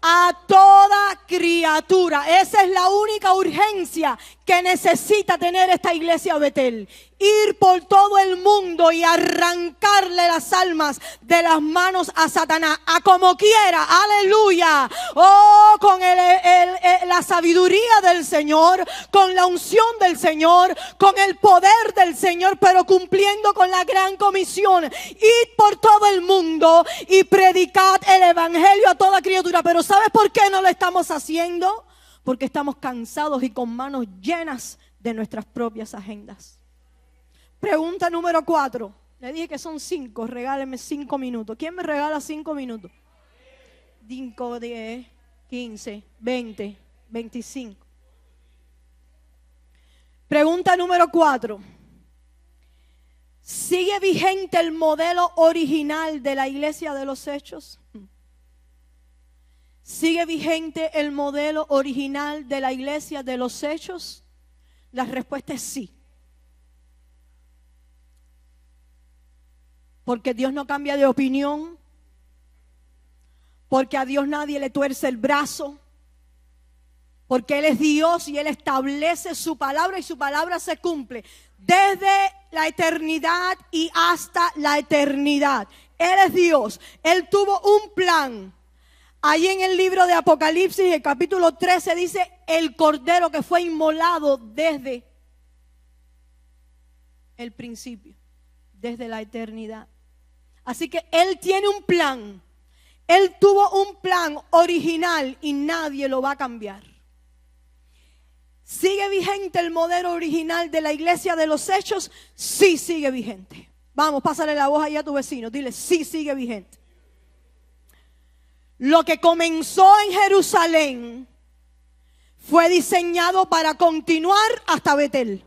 a toda criatura. Esa es la única urgencia que necesita tener esta iglesia Betel. Ir por todo el mundo y arrancarle las almas de las manos a Satanás, a como quiera, aleluya. Oh, con la sabiduría del Señor, con la unción del Señor, con el poder del Señor, pero cumpliendo con la gran comisión. Id por todo el mundo y predicad el evangelio a toda criatura. Pero ¿sabes por qué no lo estamos haciendo? Porque estamos cansados y con manos llenas de nuestras propias agendas. Pregunta número 4. Le dije que son 5. Regáleme 5 minutos. ¿Quién me regala 5 minutos? 5, 10, 15, 20, 25. Pregunta número 4. ¿Sigue vigente el modelo original de la iglesia de los Hechos? ¿Sigue vigente el modelo original de la iglesia de los Hechos? La respuesta es sí. Porque Dios no cambia de opinión. Porque a Dios nadie le tuerce el brazo. Porque Él es Dios y Él establece su palabra y su palabra se cumple desde la eternidad y hasta la eternidad. Él es Dios. Él tuvo un plan. Ahí en el libro de Apocalipsis, el capítulo 13, dice el cordero que fue inmolado desde el principio, desde la eternidad. Así que Él tiene un plan. Él tuvo un plan original y nadie lo va a cambiar. ¿Sigue vigente el modelo original de la iglesia de los Hechos? Sí, sigue vigente. Vamos, pásale la voz ahí a tu vecino. Dile, sí, sigue vigente. Lo que comenzó en Jerusalén fue diseñado para continuar hasta Betel.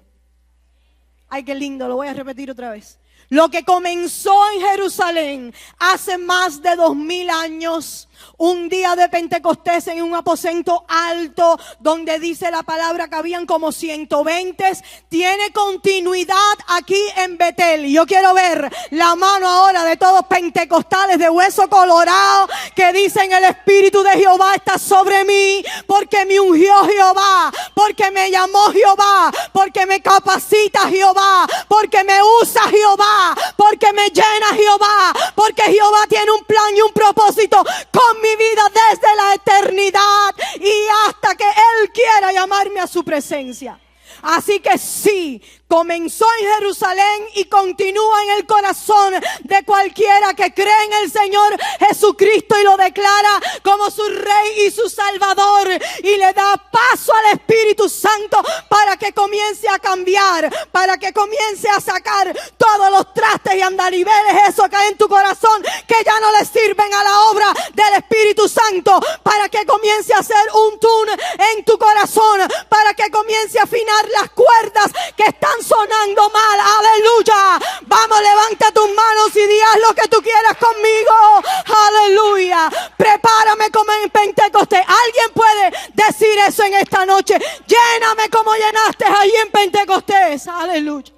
Ay, qué lindo, lo voy a repetir otra vez. Lo que comenzó en Jerusalén hace más de 2000 años Un día de Pentecostés en un aposento alto donde dice la palabra que habían como 120. Tiene continuidad aquí en Betel. Y yo quiero ver la mano ahora de todos pentecostales de hueso colorado que dicen: el Espíritu de Jehová está sobre mí porque me ungió Jehová, porque me llamó Jehová, porque me capacita Jehová, porque me usa Jehová, porque me llena Jehová, porque Jehová tiene un plan y un propósito con mi vida desde la eternidad y hasta que Él quiera llamarme a su presencia. Así que sí, comenzó en Jerusalén y continúa en el corazón de cualquiera que cree en el Señor Jesucristo y lo declara como su Rey y su Salvador, y le da paso al Espíritu Santo para que comience a cambiar, para que comience a sacar todos los trastes y andariveles, eso que hay en tu corazón que ya no le sirven a la obra del Espíritu Santo, para que comience a hacer un tune en tu corazón, para que comience a afinar las cuerdas que están sonando mal. Aleluya. Vamos, levanta tus manos y di: haz lo que tú quieras conmigo. Aleluya. Prepárame como en Pentecostés. Alguien puede decir eso en esta noche: lléname como llenaste allí en Pentecostés. Aleluya.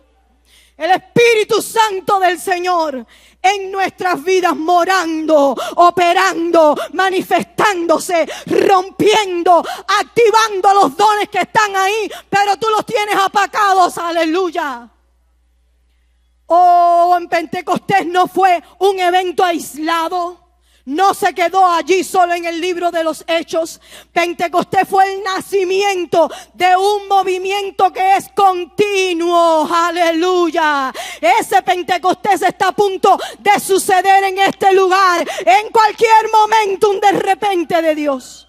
El Espíritu Santo del Señor en nuestras vidas, morando, operando, manifestándose, rompiendo, activando los dones que están ahí, pero tú los tienes apacados. Aleluya. Oh, en Pentecostés no fue un evento aislado. No se quedó allí solo en el libro de los Hechos. Pentecostés fue el nacimiento de un movimiento que es continuo. Aleluya. Ese Pentecostés está a punto de suceder en este lugar. En cualquier momento, un de repente de Dios.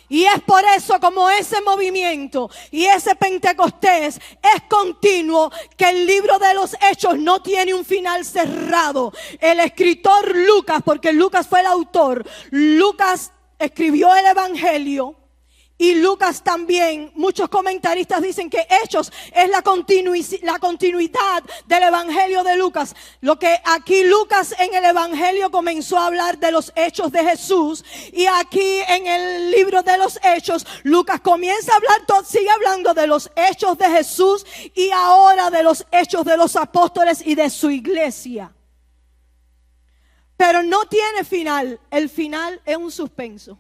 Y es por eso, como ese movimiento y ese Pentecostés es continuo, que el libro de los Hechos no tiene un final cerrado. El escritor Lucas, porque Lucas fue el autor, Lucas escribió el Evangelio. Y Lucas también, muchos comentaristas dicen que Hechos es la continuidad del Evangelio de Lucas. Lo que aquí Lucas en el Evangelio comenzó a hablar de los hechos de Jesús, y aquí en el libro de los Hechos Lucas comienza a hablar, sigue hablando de los hechos de Jesús y ahora de los hechos de los apóstoles y de su iglesia. Pero no tiene final, el final es un suspenso.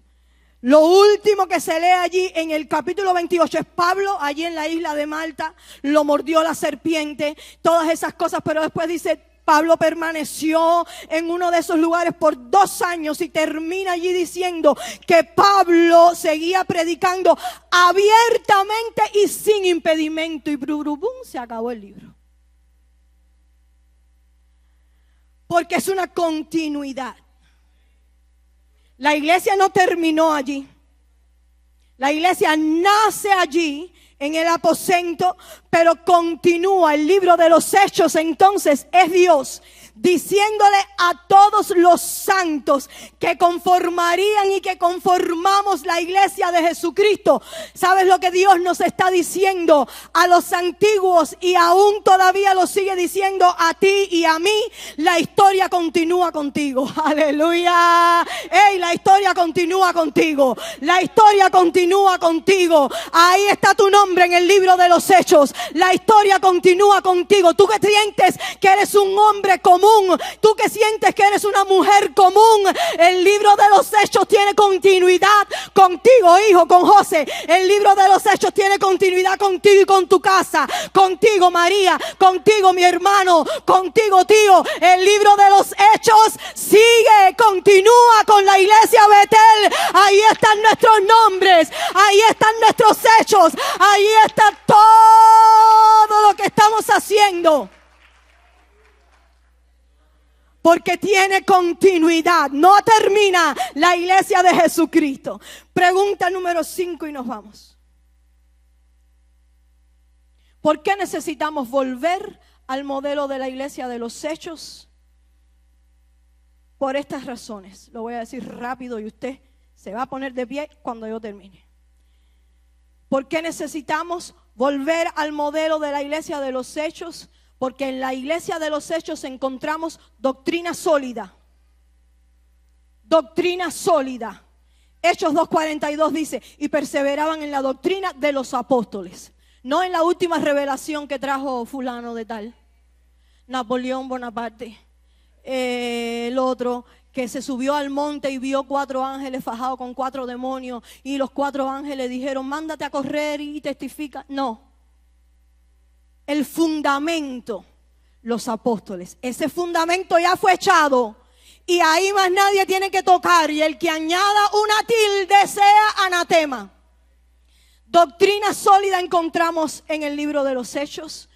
Lo último que se lee allí en el capítulo 28 es Pablo allí en la isla de Malta, lo mordió la serpiente, todas esas cosas, pero después dice: Pablo permaneció en uno de esos lugares por 2 años, y termina allí diciendo que Pablo seguía predicando abiertamente y sin impedimento, y brurubum, se acabó el libro. Porque es una continuidad. La iglesia no terminó allí. La iglesia nace allí en el aposento, pero continúa. El libro de los Hechos entonces es Dios diciéndole a todos los santos que conformarían y que conformamos la iglesia de Jesucristo. ¿Sabes lo que Dios nos está diciendo a los antiguos, y aún todavía lo sigue diciendo a ti y a mí? La historia continúa contigo. Aleluya. La historia continúa contigo. La historia continúa contigo. Ahí está tu nombre en el libro de los Hechos. La historia continúa contigo. Tú que sientes que eres un hombre común, tú que sientes que eres una mujer común, el libro de los Hechos tiene continuidad contigo, hijo, con José. El libro de los Hechos tiene continuidad contigo y con tu casa, contigo, María, contigo, mi hermano, contigo, tío. El libro de los Hechos sigue, continúa con la iglesia Betel. Ahí están nuestros nombres, ahí están nuestros hechos, ahí está todo lo que estamos haciendo. Porque tiene continuidad. No termina la iglesia de Jesucristo. Pregunta número 5 y nos vamos. ¿Por qué necesitamos volver al modelo de la iglesia de los Hechos? Por estas razones. Lo voy a decir rápido y usted se va a poner de pie cuando yo termine. ¿Por qué necesitamos volver al modelo de la iglesia de los Hechos? Porque en la iglesia de los Hechos encontramos doctrina sólida, doctrina sólida. Hechos 2:42 dice, y perseveraban en la doctrina de los apóstoles. No en la última revelación que trajo fulano de tal, Napoleón Bonaparte, el otro que se subió al monte y vio 4 ángeles fajados con 4 demonios y los 4 ángeles dijeron, mándate a correr y testifica. No, el fundamento, los apóstoles, ese fundamento ya fue echado y ahí más nadie tiene que tocar, y el que añada una tilde sea anatema. Doctrina sólida encontramos en el libro de los Hechos.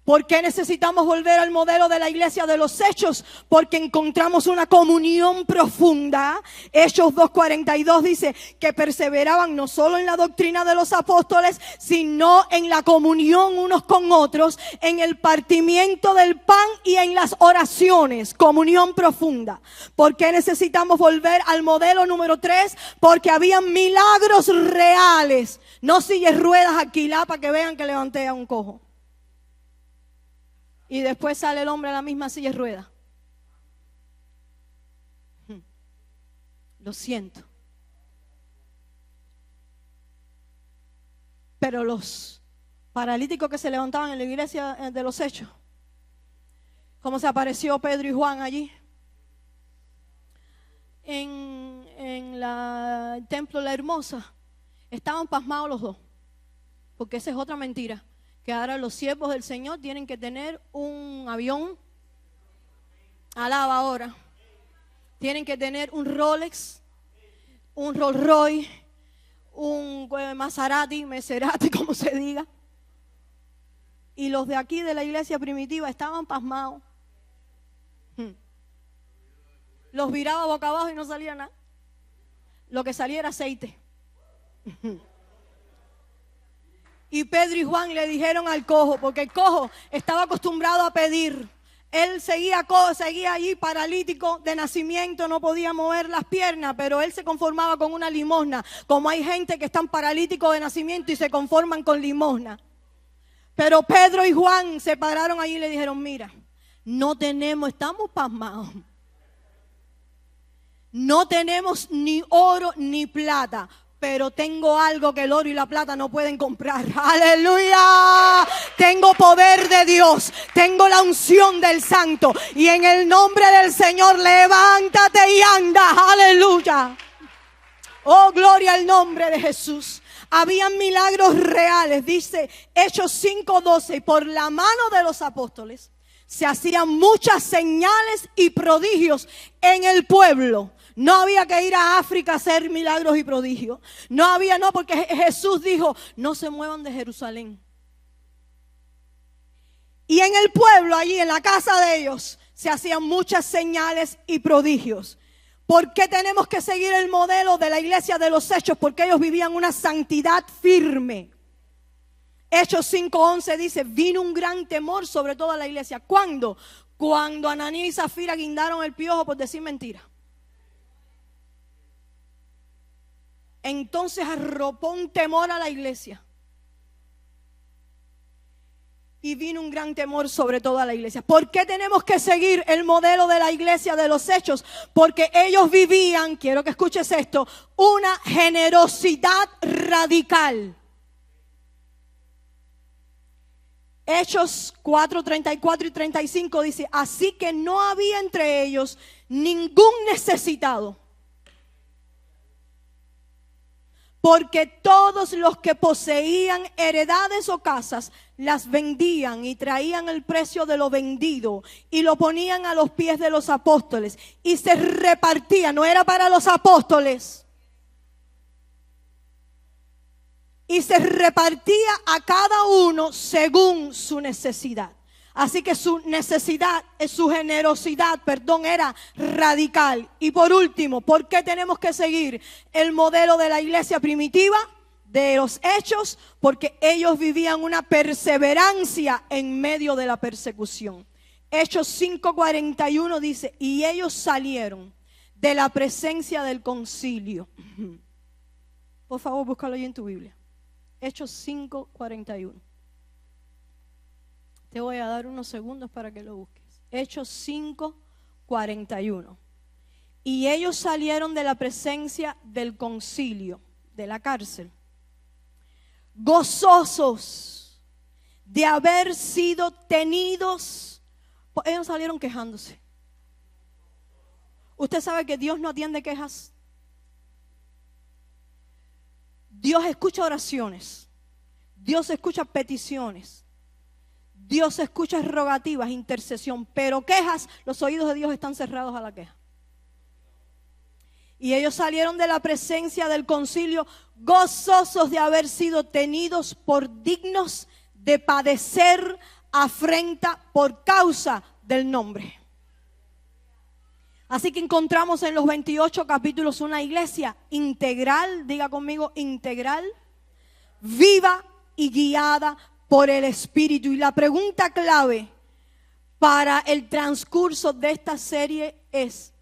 ¿Por qué necesitamos volver al modelo de la iglesia de los Hechos? Porque encontramos una comunión profunda. Hechos 2:42 dice que perseveraban no solo en la doctrina de los apóstoles, sino en la comunión unos con otros, en el partimiento del pan y en las oraciones. Comunión profunda. ¿Por qué necesitamos volver al modelo número 3? Porque habían milagros reales. No sillas ruedas alquiladas para que vean que levanté a un cojo. Y después sale el hombre a la misma silla de ruedas. Lo siento. Pero los paralíticos que se levantaban en la iglesia de los Hechos, como se apareció Pedro y Juan allí, en el templo La Hermosa, estaban pasmados los dos. Porque esa es otra mentira. Que ahora los siervos del Señor tienen que tener un avión, alaba ahora, tienen que tener un Rolex, un Rolls Royce, un Maserati, como se diga. Y los de aquí de la iglesia primitiva estaban pasmados. Los viraba boca abajo y no salía nada. Lo que salía era aceite. Y Pedro y Juan le dijeron al cojo, porque el cojo estaba acostumbrado a pedir. Él seguía allí paralítico de nacimiento, no podía mover las piernas, pero él se conformaba con una limosna. Como hay gente que están paralíticos de nacimiento y se conforman con limosna. Pero Pedro y Juan se pararon allí y le dijeron, mira, estamos pasmados. No tenemos ni oro ni plata, pero tengo algo que el oro y la plata no pueden comprar. ¡Aleluya! Tengo poder de Dios, tengo la unción del Santo, y en el nombre del Señor levántate y anda. ¡Aleluya! Oh, gloria al nombre de Jesús. Habían milagros reales, dice Hechos 5:12, y por la mano de los apóstoles se hacían muchas señales y prodigios en el pueblo. No había que ir a África a hacer milagros y prodigios. No, porque Jesús dijo, no se muevan de Jerusalén. Y en el pueblo, allí en la casa de ellos, se hacían muchas señales y prodigios. ¿Por qué tenemos que seguir el modelo de la iglesia de los Hechos? Porque ellos vivían una santidad firme. Hechos 5:11 dice, vino un gran temor sobre toda la iglesia. ¿Cuándo? Cuando Ananías y Zafira guindaron el piojo por decir mentira. Entonces arropó un temor a la iglesia. Y vino un gran temor sobre toda la iglesia. ¿Por qué tenemos que seguir el modelo de la iglesia de los Hechos? Porque ellos vivían, quiero que escuches esto, una generosidad radical. Hechos 4:34 y 35 dice, así que no había entre ellos ningún necesitado. Porque todos los que poseían heredades o casas las vendían y traían el precio de lo vendido y lo ponían a los pies de los apóstoles y se repartía, no era para los apóstoles, y se repartía a cada uno según su necesidad. Así que su generosidad, era radical. Y por último, ¿por qué tenemos que seguir el modelo de la iglesia primitiva, de los Hechos? Porque ellos vivían una perseverancia en medio de la persecución. Hechos 5:41 dice, y ellos salieron de la presencia del concilio. Por favor, búscalo ahí en tu Biblia. Hechos 5:41. Te voy a dar unos segundos para que lo busques. Hechos 5:41. Y ellos salieron de la presencia del concilio, de la cárcel, gozosos de haber sido tenidos. Ellos salieron quejándose. Usted sabe que Dios no atiende quejas. Dios escucha oraciones. Dios escucha peticiones. Dios escucha rogativas, intercesión. Pero quejas, los oídos de Dios están cerrados a la queja. Y ellos salieron de la presencia del concilio gozosos de haber sido tenidos por dignos de padecer afrenta por causa del nombre. Así que encontramos en los 28 capítulos una iglesia integral, diga conmigo, integral, viva y guiada por el Espíritu. Y la pregunta clave para el transcurso de esta serie es: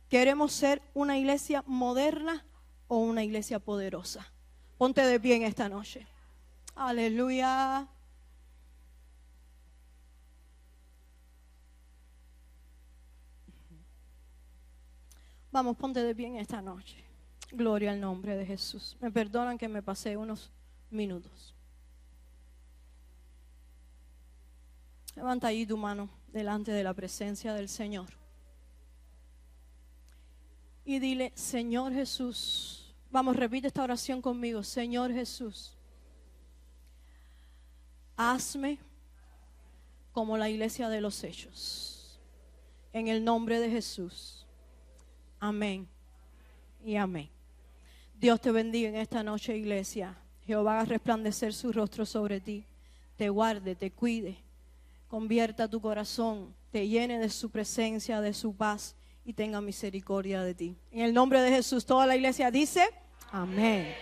¿queremos ser una iglesia moderna o una iglesia poderosa? Ponte de pie en esta noche. Aleluya. Vamos, ponte de pie en esta noche. Gloria al nombre de Jesús. Me perdonan que me pasé unos minutos. Levanta ahí tu mano delante de la presencia del Señor. Y dile: Señor Jesús. Vamos, repite esta oración conmigo. Señor Jesús, hazme como la iglesia de los Hechos. En el nombre de Jesús. Amén y amén. Dios te bendiga en esta noche, iglesia. Jehová haga resplandecer su rostro sobre ti, te guarde, te cuide, convierta tu corazón, te llene de su presencia, de su paz y tenga misericordia de ti. En el nombre de Jesús, toda la iglesia dice: amén.